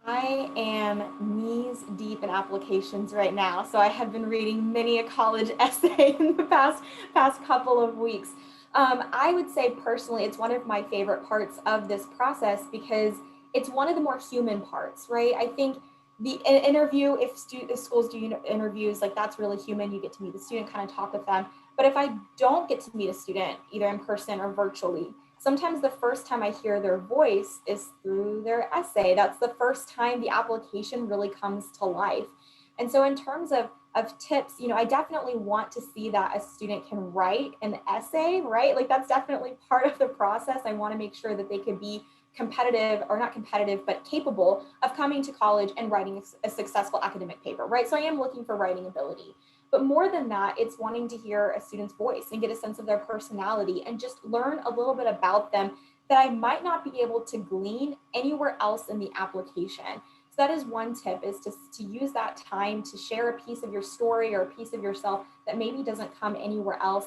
Speaker 2: I am knees deep in applications right now. So I have been reading many a college essay in the past couple of weeks. I would say personally, it's one of my favorite parts of this process because it's one of the more human parts, right? I think the interview, if schools do interviews, like that's really human. You get to meet the student, kind of talk with them. But if I don't get to meet a student, either in person or virtually, sometimes the first time I hear their voice is through their essay. That's the first time the application really comes to life. And so in terms of tips, I definitely want to see that a student can write an essay, right? Like that's definitely part of the process. I want to make sure that they could be competitive, or not competitive, but capable of coming to college and writing a successful academic paper, right? So I am looking for writing ability. But more than that, it's wanting to hear a student's voice and get a sense of their personality and just learn a little bit about them that I might not be able to glean anywhere else in the application. So that is one tip, is to use that time to share a piece of your story or a piece of yourself that maybe doesn't come anywhere else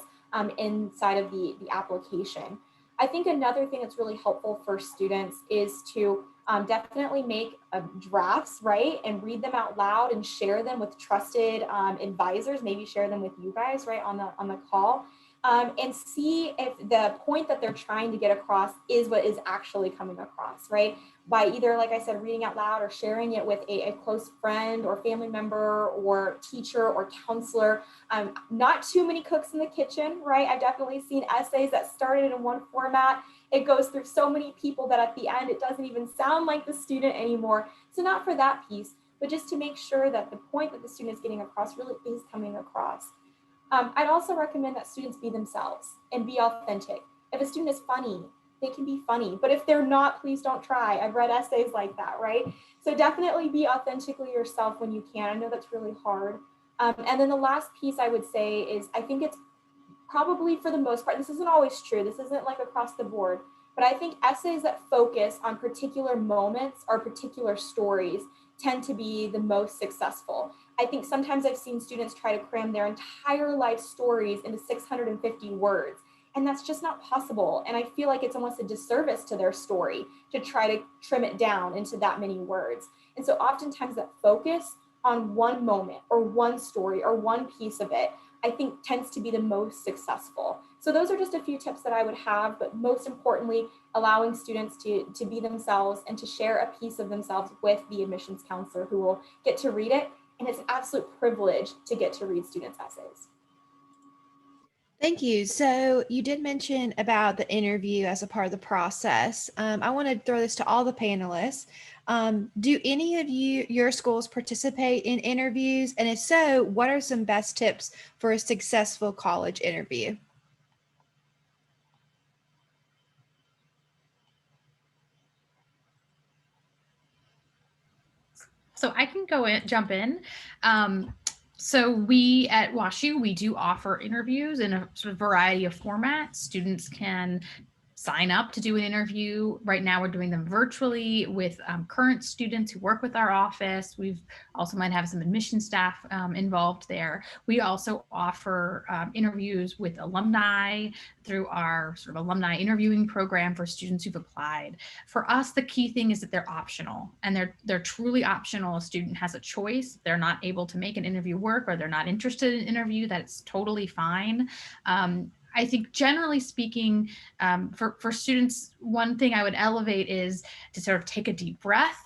Speaker 2: inside of the application. I think another thing that's really helpful for students is to definitely make drafts, right? And read them out loud and share them with trusted advisors, maybe share them with you guys, right, on the call. And see if the point that they're trying to get across is what is actually coming across, right? By either, like I said, reading out loud or sharing it with a close friend or family member or teacher or counselor. Not too many cooks in the kitchen, right? I've definitely seen essays that started in one format. It goes through so many people that at the end, it doesn't even sound like the student anymore. So not for that piece, but just to make sure that the point that the student is getting across really is coming across. I'd also recommend that students be themselves and be authentic. If a student is funny, they can be funny, but if they're not, please don't try. I've read essays like that, right? So definitely be authentically yourself when you can. I know that's really hard. And then the last piece I would say is, I think it's probably, for the most part, this isn't always true, this isn't like across the board, but I think essays that focus on particular moments or particular stories tend to be the most successful. I think sometimes I've seen students try to cram their entire life stories into 650 words, and that's just not possible. And I feel like it's almost a disservice to their story to try to trim it down into that many words. And so oftentimes that focus on one moment or one story or one piece of it, I think tends to be the most successful. So those are just a few tips that I would have, but most importantly, allowing students to be themselves and to share a piece of themselves with the admissions counselor who will get to read it. And it's an absolute privilege to get to read students' essays.
Speaker 1: Thank you. So you did mention about the interview as a part of the process. I want to throw this to all the panelists. Do any of your schools participate in interviews? And if so, what are some best tips for a successful college interview?
Speaker 4: So I can jump in. So we at WashU, we do offer interviews in a sort of variety of formats. Students can sign up to do an interview. Right now, we're doing them virtually with current students who work with our office. We've also might have some admission staff involved there. We also offer interviews with alumni through our sort of alumni interviewing program for students who've applied. For us, the key thing is that they're optional, and they're truly optional. A student has a choice. If they're not able to make an interview work, or they're not interested in an interview, that's totally fine. I think generally speaking, for students, one thing I would elevate is to sort of take a deep breath,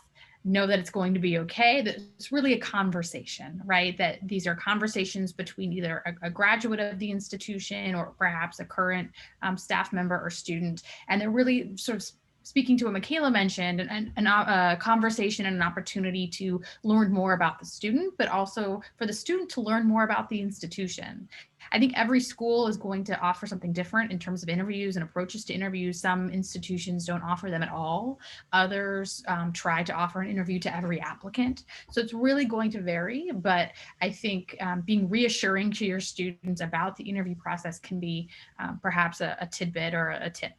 Speaker 4: know that it's going to be okay, that it's really a conversation, right? That these are conversations between either a graduate of the institution or perhaps a current staff member or student. And they're really sort of speaking to what Michaela mentioned, a conversation and an opportunity to learn more about the student, but also for the student to learn more about the institution. I think every school is going to offer something different in terms of interviews and approaches to interviews. Some institutions don't offer them at all. Others try to offer an interview to every applicant. So it's really going to vary, but I think being reassuring to your students about the interview process can be perhaps a tidbit or a tip.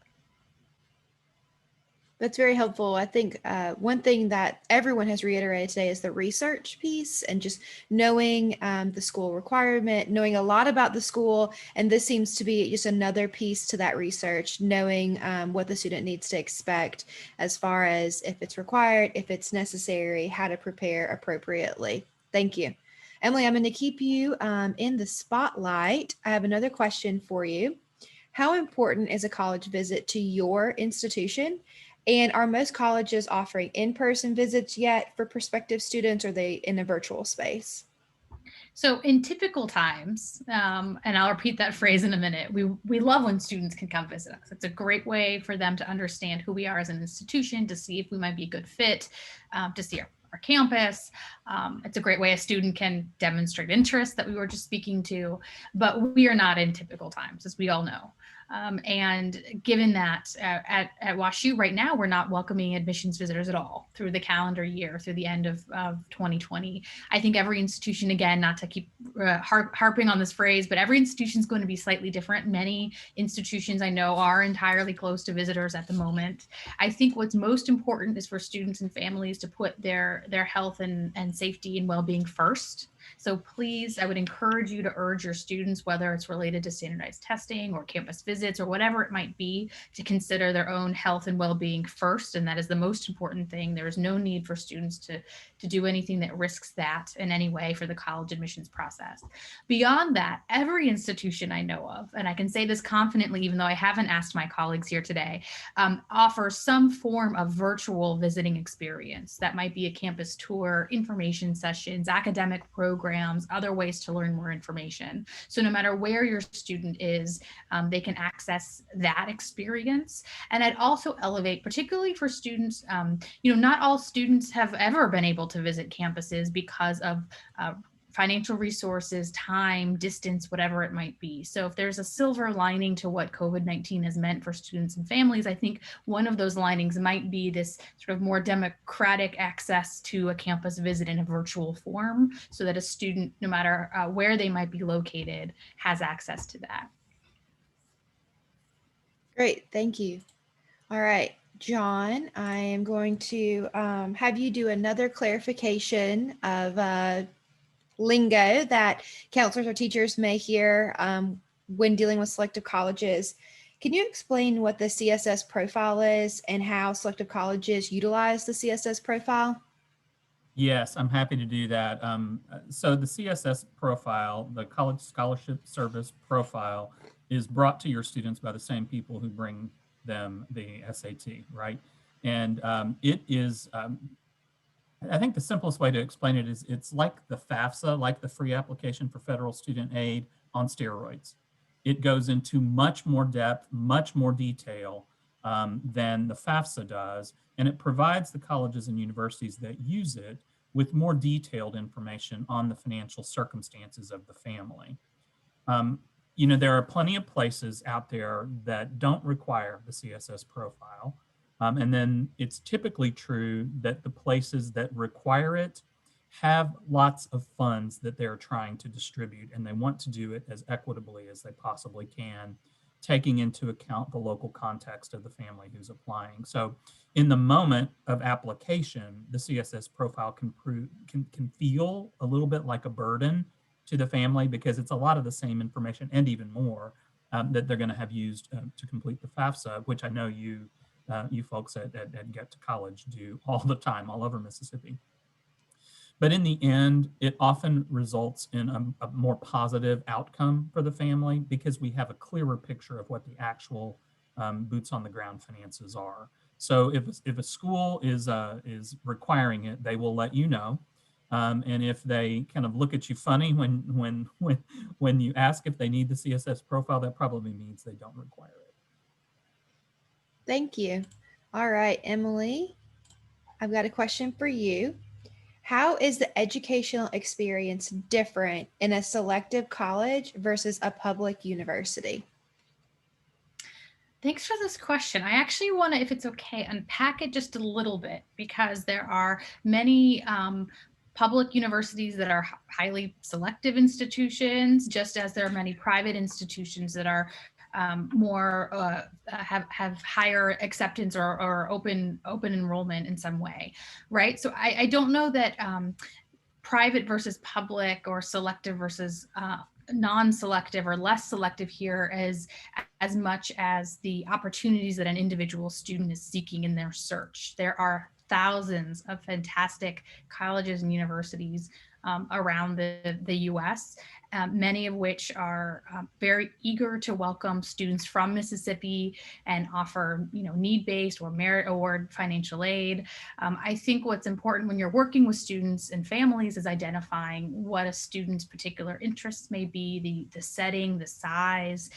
Speaker 1: That's very helpful. I think one thing that everyone has reiterated today is the research piece and just knowing the school requirement, knowing a lot about the school. And this seems to be just another piece to that research, knowing what the student needs to expect as far as if it's required, if it's necessary, how to prepare appropriately. Thank you. Emily, I'm going to keep you in the spotlight. I have another question for you. How important is a college visit to your institution? And are most colleges offering in-person visits yet for prospective students, or are they in a virtual space?
Speaker 4: So in typical times, and I'll repeat that phrase in a minute, we love when students can come visit us. It's a great way for them to understand who we are as an institution, to see if we might be a good fit, to see our campus. It's a great way a student can demonstrate interest that we were just speaking to, but we are not in typical times, as we all know. And given that at WashU right now, we're not welcoming admissions visitors at all through the calendar year, through the end of 2020. I think every institution, again, not to keep harping on this phrase, but every institution is going to be slightly different. Many institutions I know are entirely closed to visitors at the moment. I think what's most important is for students and families to put their health and safety and well-being first. So please, I would encourage you to urge your students, whether it's related to standardized testing or campus visits or whatever it might be, to consider their own health and well-being first. And that is the most important thing. There is no need for students to do anything that risks that in any way for the college admissions process. Beyond that, every institution I know of, and I can say this confidently, even though I haven't asked my colleagues here today, offers some form of virtual visiting experience. That might be a campus tour, information sessions, academic programs, other ways to learn more information. So no matter where your student is, they can access that experience. And I'd also elevate, particularly for students, not all students have ever been able to visit campuses because of financial resources, time, distance, whatever it might be. So if there's a silver lining to what COVID-19 has meant for students and families, I think one of those linings might be this sort of more democratic access to a campus visit in a virtual form, so that a student, no matter where they might be located, has access to that.
Speaker 1: Great, thank you. All right, John, I am going to have you do another clarification of lingo that counselors or teachers may hear when dealing with selective colleges. Can you explain what the CSS profile is and how selective colleges utilize the CSS profile?
Speaker 3: Yes, I'm happy to do that. So the CSS profile, the College Scholarship Service profile, is brought to your students by the same people who bring them the SAT, right? And it is, I think the simplest way to explain it is it's like the FAFSA, like the free application for federal student aid on steroids. It goes into much more depth, much more detail than the FAFSA does, and it provides the colleges and universities that use it with more detailed information on the financial circumstances of the family. There are plenty of places out there that don't require the CSS profile. And then it's typically true that the places that require it have lots of funds that they're trying to distribute, and they want to do it as equitably as they possibly can, taking into account the local context of the family who's applying. So in the moment of application, the CSS profile can feel a little bit like a burden to the family, because it's a lot of the same information and even more that they're going to have used to complete the FAFSA, which I know you folks at Get to College do all the time, all over Mississippi. But in the end, it often results in a more positive outcome for the family, because we have a clearer picture of what the actual boots on the ground finances are. So if a school is requiring it, they will let you know. And if they kind of look at you funny when you ask if they need the CSS profile, that probably means they don't require it.
Speaker 1: Thank you. All right, Emily, I've got a question for you. How is the educational experience different in a selective college versus a public university?
Speaker 4: Thanks for this question. I actually want to, if it's okay, unpack it just a little bit, because there are many public universities that are highly selective institutions, just as there are many private institutions that are more have higher acceptance or open enrollment in some way, right? So I don't know that private versus public or selective versus non-selective or less selective here as much as the opportunities that an individual student is seeking in their search. There are thousands of fantastic colleges and universities around the US, many of which are very eager to welcome students from Mississippi and offer, need-based or merit award financial aid. I think what's important when you're working with students and families is identifying what a student's particular interests may be, the setting, the size,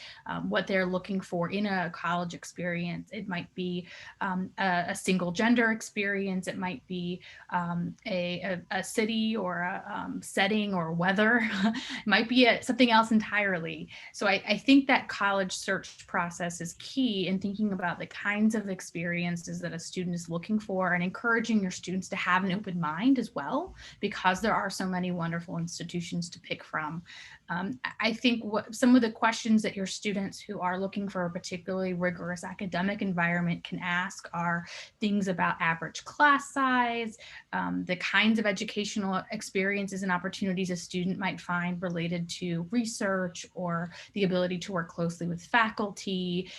Speaker 4: what they're looking for in a college experience. It might be a single gender experience. It might be a city or a setting or weather. It might be something else entirely. So I think that college search process is key in thinking about the kinds of experiences that a student is looking for, and encouraging your students to have an open mind as well, because there are so many wonderful institutions to pick from. I think some of the questions that your students who are looking for a particularly rigorous academic environment can ask are things about average class size, the kinds of educational experiences and opportunities a student might find related to research or the ability to work closely with faculty,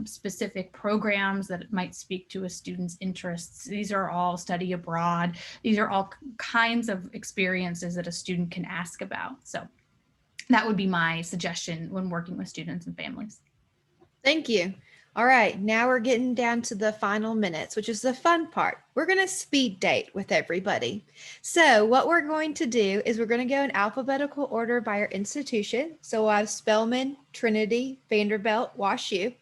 Speaker 4: specific programs that might speak to a student's interests. These are all study abroad. These are all kinds of experiences that a student can ask about. So that would be my suggestion when working with students and families.
Speaker 1: Thank you. All right, now we're getting down to the final minutes, which is the fun part. We're going to speed date with everybody. So what we're going to do is we're going to go in alphabetical order by our institution. So we'll have Spelman, Trinity, Vanderbilt, WashU.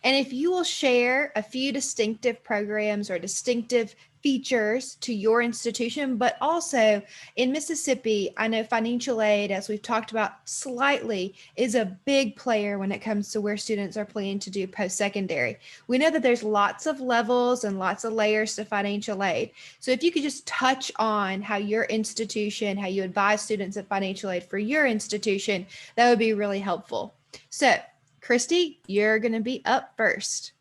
Speaker 1: And if you will share a few distinctive programs or distinctive features to your institution, but also in Mississippi, I know financial aid, as we've talked about slightly, is a big player when it comes to where students are planning to do post-secondary. We know that there's lots of levels and lots of layers to financial aid. So if you could just touch on how your institution, how you advise students of financial aid for your institution, that would be really helpful. So Christy, you're going to be up first.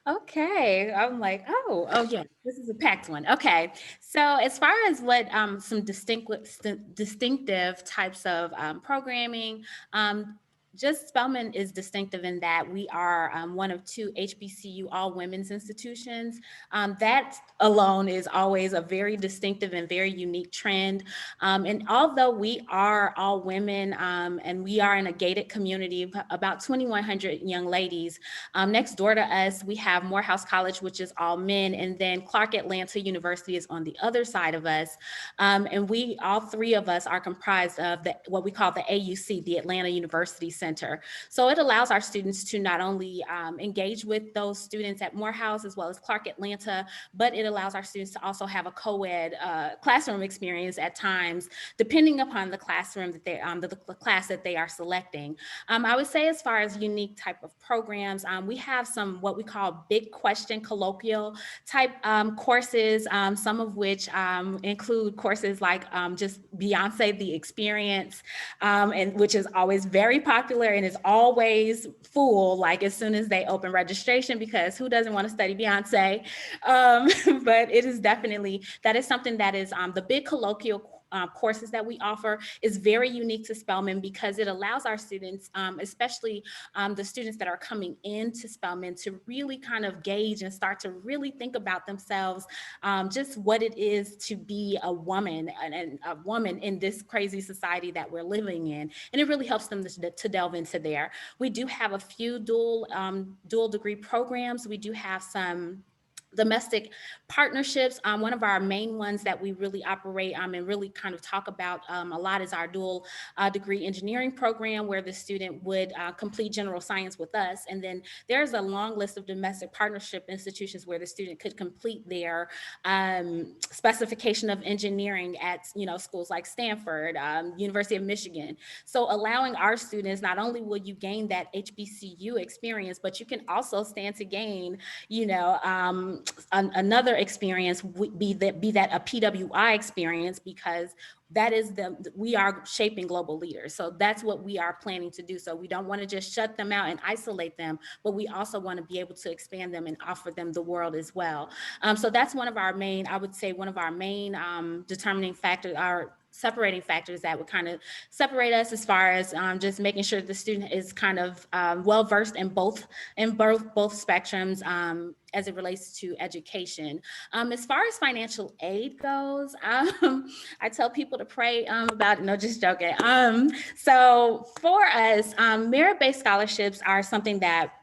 Speaker 5: Okay, I'm like, oh yeah, this is a packed one. Okay, so as far as what some distinctive types of programming, just Spelman is distinctive in that we are one of 2 HBCU all women's institutions. That alone is always a very distinctive and very unique trend. And although we are all women and we are in a gated community, about 2,100 young ladies, next door to us, we have Morehouse College, which is all men. And then Clark Atlanta University is on the other side of us. And we, all 3 of us are comprised of what we call the AUC, the Atlanta University center. So it allows our students to not only engage with those students at Morehouse as well as Clark Atlanta, but it allows our students to also have a co-ed classroom experience at times, depending upon the classroom that they, the class that they are selecting. I would say as far as unique type of programs, we have some what we call big question colloquial type courses, some of which include courses like just Beyonce the Experience, and which is always very popular and is always full, like as soon as they open registration, because who doesn't want to study Beyonce? But it is definitely, that is something that is the big colloquial courses that we offer is very unique to Spelman because it allows our students, especially the students that are coming into Spelman, to really kind of gauge and start to really think about themselves, just what it is to be a woman and a woman in this crazy society that we're living in. And it really helps them to delve into there. We do have a few dual degree programs. We do have some domestic partnerships. One of our main ones that we really operate and really kind of talk about a lot is our dual degree engineering program, where the student would complete general science with us. And then there's a long list of domestic partnership institutions where the student could complete their specification of engineering at schools like Stanford, University of Michigan. So allowing our students, not only will you gain that HBCU experience, but you can also stand to gain, another experience would be that a PWI experience, because that is we are shaping global leaders. So that's what we are planning to do. So we don't want to just shut them out and isolate them, but we also want to be able to expand them and offer them the world as well. So that's one of our main, I would say one of our main determining factors, our separating factors that would kind of separate us, as far as just making sure the student is kind of well-versed in both spectrums as it relates to education. As far as financial aid goes, I tell people to pray about it. No, just joking. So for us, merit-based scholarships are something that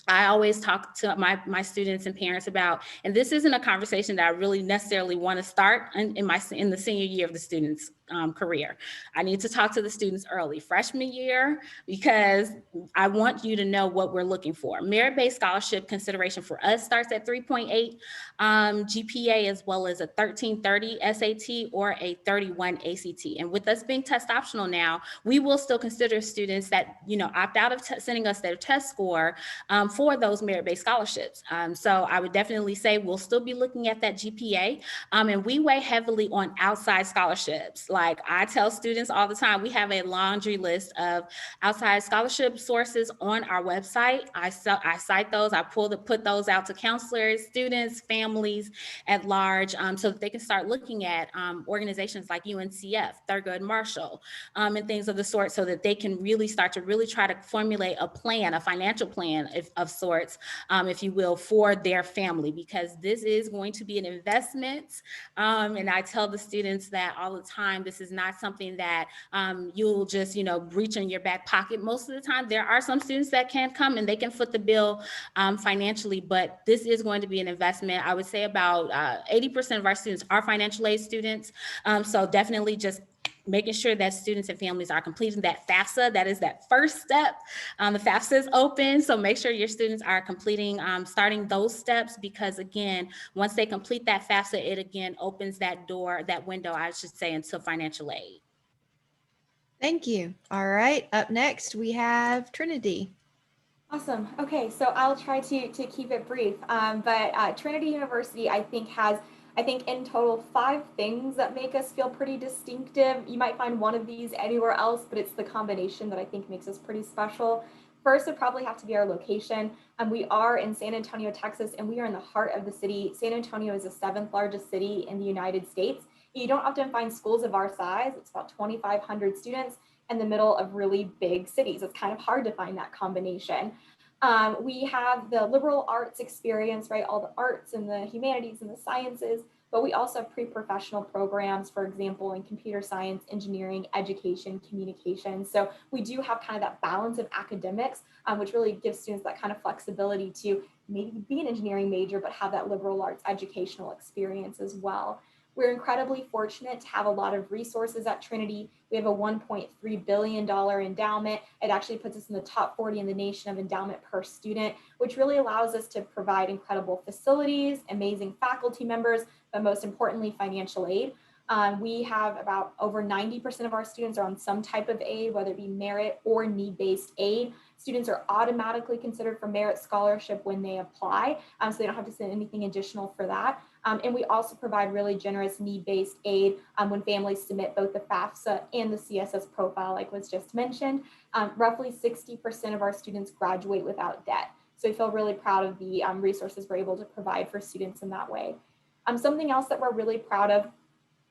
Speaker 5: I always talk to my students and parents about, and this isn't a conversation that I really necessarily want to start in the senior year of the student's career. I need to talk to the students early, freshman year, because I want you to know what we're looking for. Merit-based scholarship consideration for us starts at 3.8 GPA, as well as a 1330 SAT or a 31 ACT. And with us being test optional now, we will still consider students that opt out of sending us their test score for those merit-based scholarships. So I would definitely say we'll still be looking at that GPA, and we weigh heavily on outside scholarships. Like I tell students all the time, we have a laundry list of outside scholarship sources on our website. I cite those, I put those out to counselors, students, families at large, so that they can start looking at organizations like UNCF, Thurgood Marshall, and things of the sort, so that they can really start to try to formulate a plan, a financial plan of sorts, if you will, for their family, because this is going to be an investment. And I tell the students that all the time, this is not something that you'll just, reach in your back pocket. Most of the time, there are some students that can come and they can foot the bill financially, but this is going to be an investment. I would say about 80% of our students are financial aid students. So definitely just making sure that students and families are completing that FAFSA. That is that first step. The FAFSA is open, so make sure your students are completing, starting those steps, because again, once they complete that FAFSA, it again opens that door, that window, I should say, into financial aid.
Speaker 1: Thank you. All right, up next we have Trinity.
Speaker 2: Awesome. Okay, so I'll try to keep it brief. But Trinity University, I think, has in total 5 things that make us feel pretty distinctive. You might find one of these anywhere else, but it's the combination that I think makes us pretty special. First would probably have to be our location. We are in San Antonio, Texas, and we are in the heart of the city. San Antonio is the 7th largest city in the United States. You don't often find schools of our size. It's about 2,500 students in the middle of really big cities. It's kind of hard to find that combination. We have the liberal arts experience, right? All the arts and the humanities and the sciences, but we also have pre-professional programs, for example, in computer science, engineering, education, communication. So we do have kind of that balance of academics, which really gives students that kind of flexibility to maybe be an engineering major, but have that liberal arts educational experience as well. We're incredibly fortunate to have a lot of resources at Trinity. We have a $1.3 billion endowment. It actually puts us in the top 40 in the nation of endowment per student, which really allows us to provide incredible facilities, amazing faculty members, but most importantly, financial aid. We have about over 90% of our students are on some type of aid, whether it be merit or need-based aid. Students are automatically considered for merit scholarship when they apply, so they don't have to send anything additional for that. And we also provide really generous need-based aid when families submit both the FAFSA and the CSS profile, like was just mentioned. Roughly 60% of our students graduate without debt. So we feel really proud of the resources we're able to provide for students in that way. Something else that we're really proud of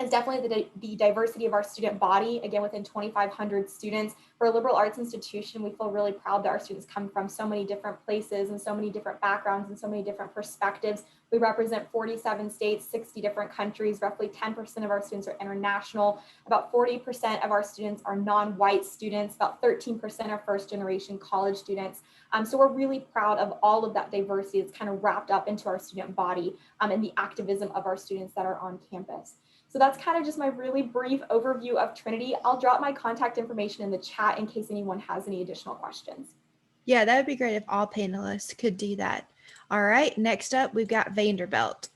Speaker 2: is definitely the diversity of our student body. Again, within 2,500 students, for a liberal arts institution, we feel really proud that our students come from so many different places and so many different backgrounds and so many different perspectives. We represent 47 states, 60 different countries. Roughly 10% of our students are international. About 40% of our students are non-white students. About 13% are first-generation college students. So we're really proud of all of that diversity. It's kind of wrapped up into our student body and the activism of our students that are on campus. So that's kind of just my really brief overview of Trinity. I'll drop my contact information in the chat in case anyone has any additional questions.
Speaker 1: Yeah, that would be great if all panelists could do that. All right, next up, we've got Vanderbilt.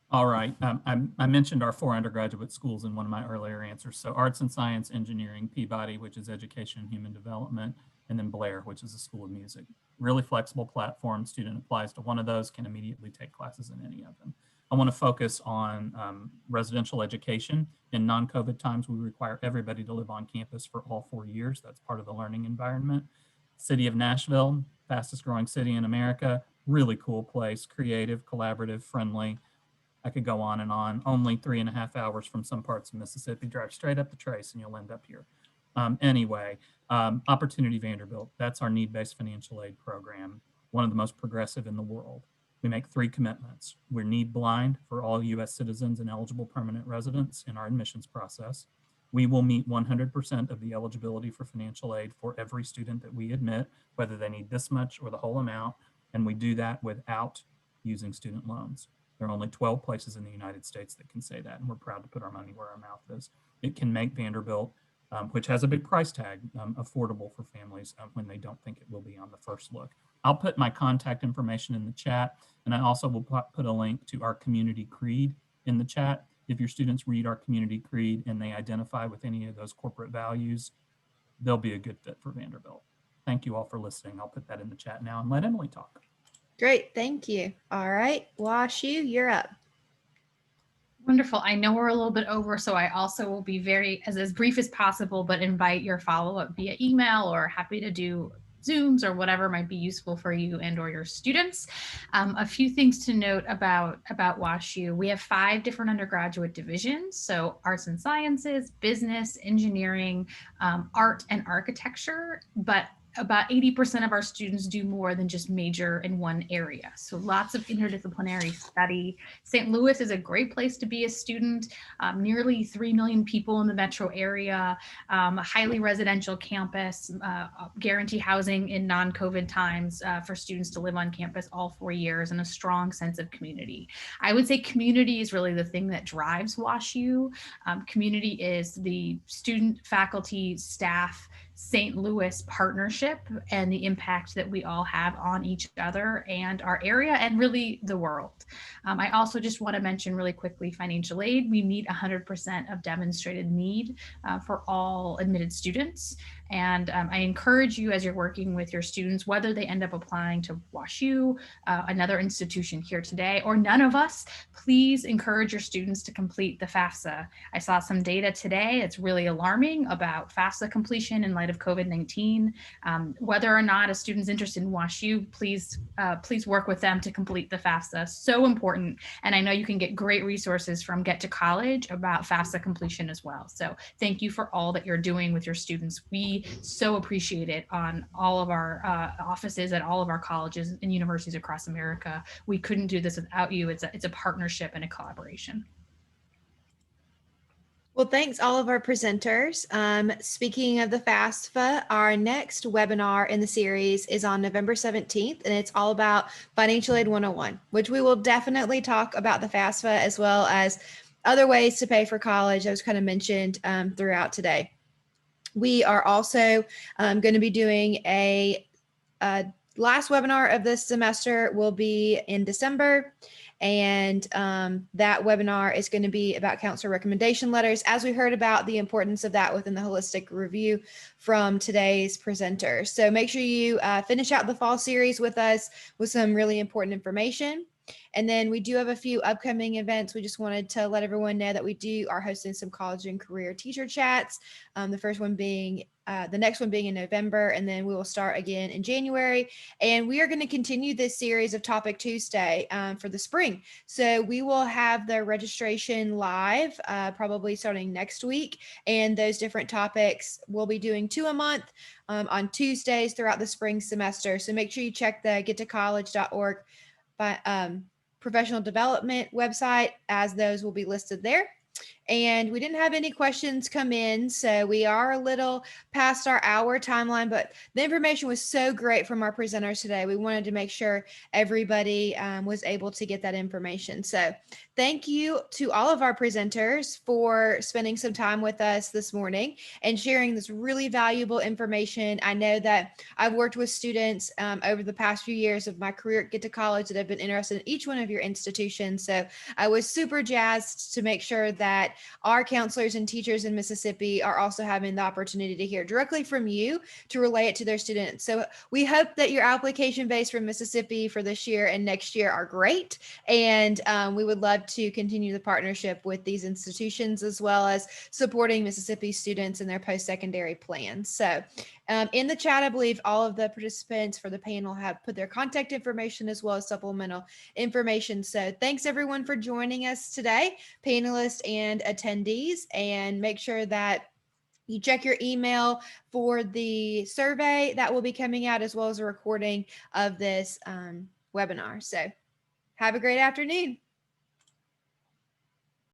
Speaker 3: All right, I mentioned our 4 undergraduate schools in one of my earlier answers. So Arts and Science, Engineering, Peabody, which is Education and Human Development, and then Blair, which is a School of Music. Really flexible platform. Student applies to one of those, can immediately take classes in any of them. I want to focus on residential education. In non-COVID times, we require everybody to live on campus for all 4 years. That's part of the learning environment. City of Nashville, fastest growing city in America. Really cool place, creative, collaborative, friendly. I could go on and on. Only 3.5 hours from some parts of Mississippi. Drive straight up the Trace and you'll end up here. Anyway, Opportunity Vanderbilt, that's our need-based financial aid program, one of the most progressive in the world. We make 3 commitments. We're need blind for all US citizens and eligible permanent residents in our admissions process. We will meet 100% of the eligibility for financial aid for every student that we admit, whether they need this much or the whole amount, and we do that without using student loans. There are only 12 places in the United States that can say that, and we're proud to put our money where our mouth is. It can make Vanderbilt, which has a big price tag, affordable for families when they don't think it will be on the first look. I'll put my contact information in the chat, and I also will put a link to our community creed in the chat. If your students read our community creed and they identify with any of those corporate values, they'll be a good fit for Vanderbilt. Thank you all for listening. I'll put that in the chat now and let Emily talk.
Speaker 1: Great, thank you. All right, WashU, you're up.
Speaker 4: Wonderful. I know we're a little bit over, so I also will be as brief as possible, but invite your follow-up via email, or happy to do Zooms or whatever might be useful for you and or your students. A few things to note about WashU. We have 5 different undergraduate divisions. So arts and sciences, business, engineering, art and architecture, but about 80% of our students do more than just major in one area. So lots of interdisciplinary study. St. Louis is a great place to be a student. Nearly 3 million people in the metro area, a highly residential campus, guarantee housing in non-COVID times for students to live on campus all 4 years, and a strong sense of community. I would say community is really the thing that drives WashU. Community is the student, faculty, staff, St. Louis partnership and the impact that we all have on each other and our area and really the world. I also just want to mention really quickly financial aid. We meet 100% of demonstrated need for all admitted students. And I encourage you as you're working with your students, whether they end up applying to WashU, another institution here today, or none of us, please encourage your students to complete the FAFSA. I saw some data today. It's really alarming about FAFSA completion in light of COVID-19. Whether or not a student's interested in WashU, please work with them to complete the FAFSA. So important. And I know you can get great resources from Get to College about FAFSA completion as well. So thank you for all that you're doing with your students. We so appreciate it on all of our offices at all of our colleges and universities across America. We couldn't do this without you. It's a partnership and a collaboration.
Speaker 1: Well, thanks all of our presenters. Speaking of the FAFSA, our next webinar in the series is on November 17th, and it's all about Financial Aid 101, which we will definitely talk about the FAFSA as well as other ways to pay for college that was kind of mentioned throughout today. We are also going to be doing a last webinar of this semester will be in December. And that webinar is going to be about counselor recommendation letters, as we heard about the importance of that within the holistic review from today's presenter. So make sure you finish out the fall series with us with some really important information. And then we do have a few upcoming events. We just wanted to let everyone know that we are hosting some college and career teacher chats. The next one being in November, and then we will start again in January. And we are going to continue this series of Topic Tuesday for the spring. So we will have the registration live probably starting next week. And those different topics, we'll be doing 2 a month on Tuesdays throughout the spring semester. So make sure you check the gettocollege.org professional development website, as those will be listed there. And we didn't have any questions come in, so we are a little past our hour timeline, but the information was so great from our presenters today. We wanted to make sure everybody was able to get that information. So thank you to all of our presenters for spending some time with us this morning and sharing this really valuable information. I know that I've worked with students over the past few years of my career at Get to College that have been interested in each one of your institutions. So I was super jazzed to make sure that our counselors and teachers in Mississippi are also having the opportunity to hear directly from you to relay it to their students. So we hope that your application base from Mississippi for this year and next year are great. And we would love to continue the partnership with these institutions, as well as supporting Mississippi students in their post-secondary plans. So in the chat, I believe all of the participants for the panel have put their contact information as well as supplemental information. So thanks everyone for joining us today, panelists and attendees, and make sure that you check your email for the survey that will be coming out, as well as a recording of this webinar. So have a great afternoon.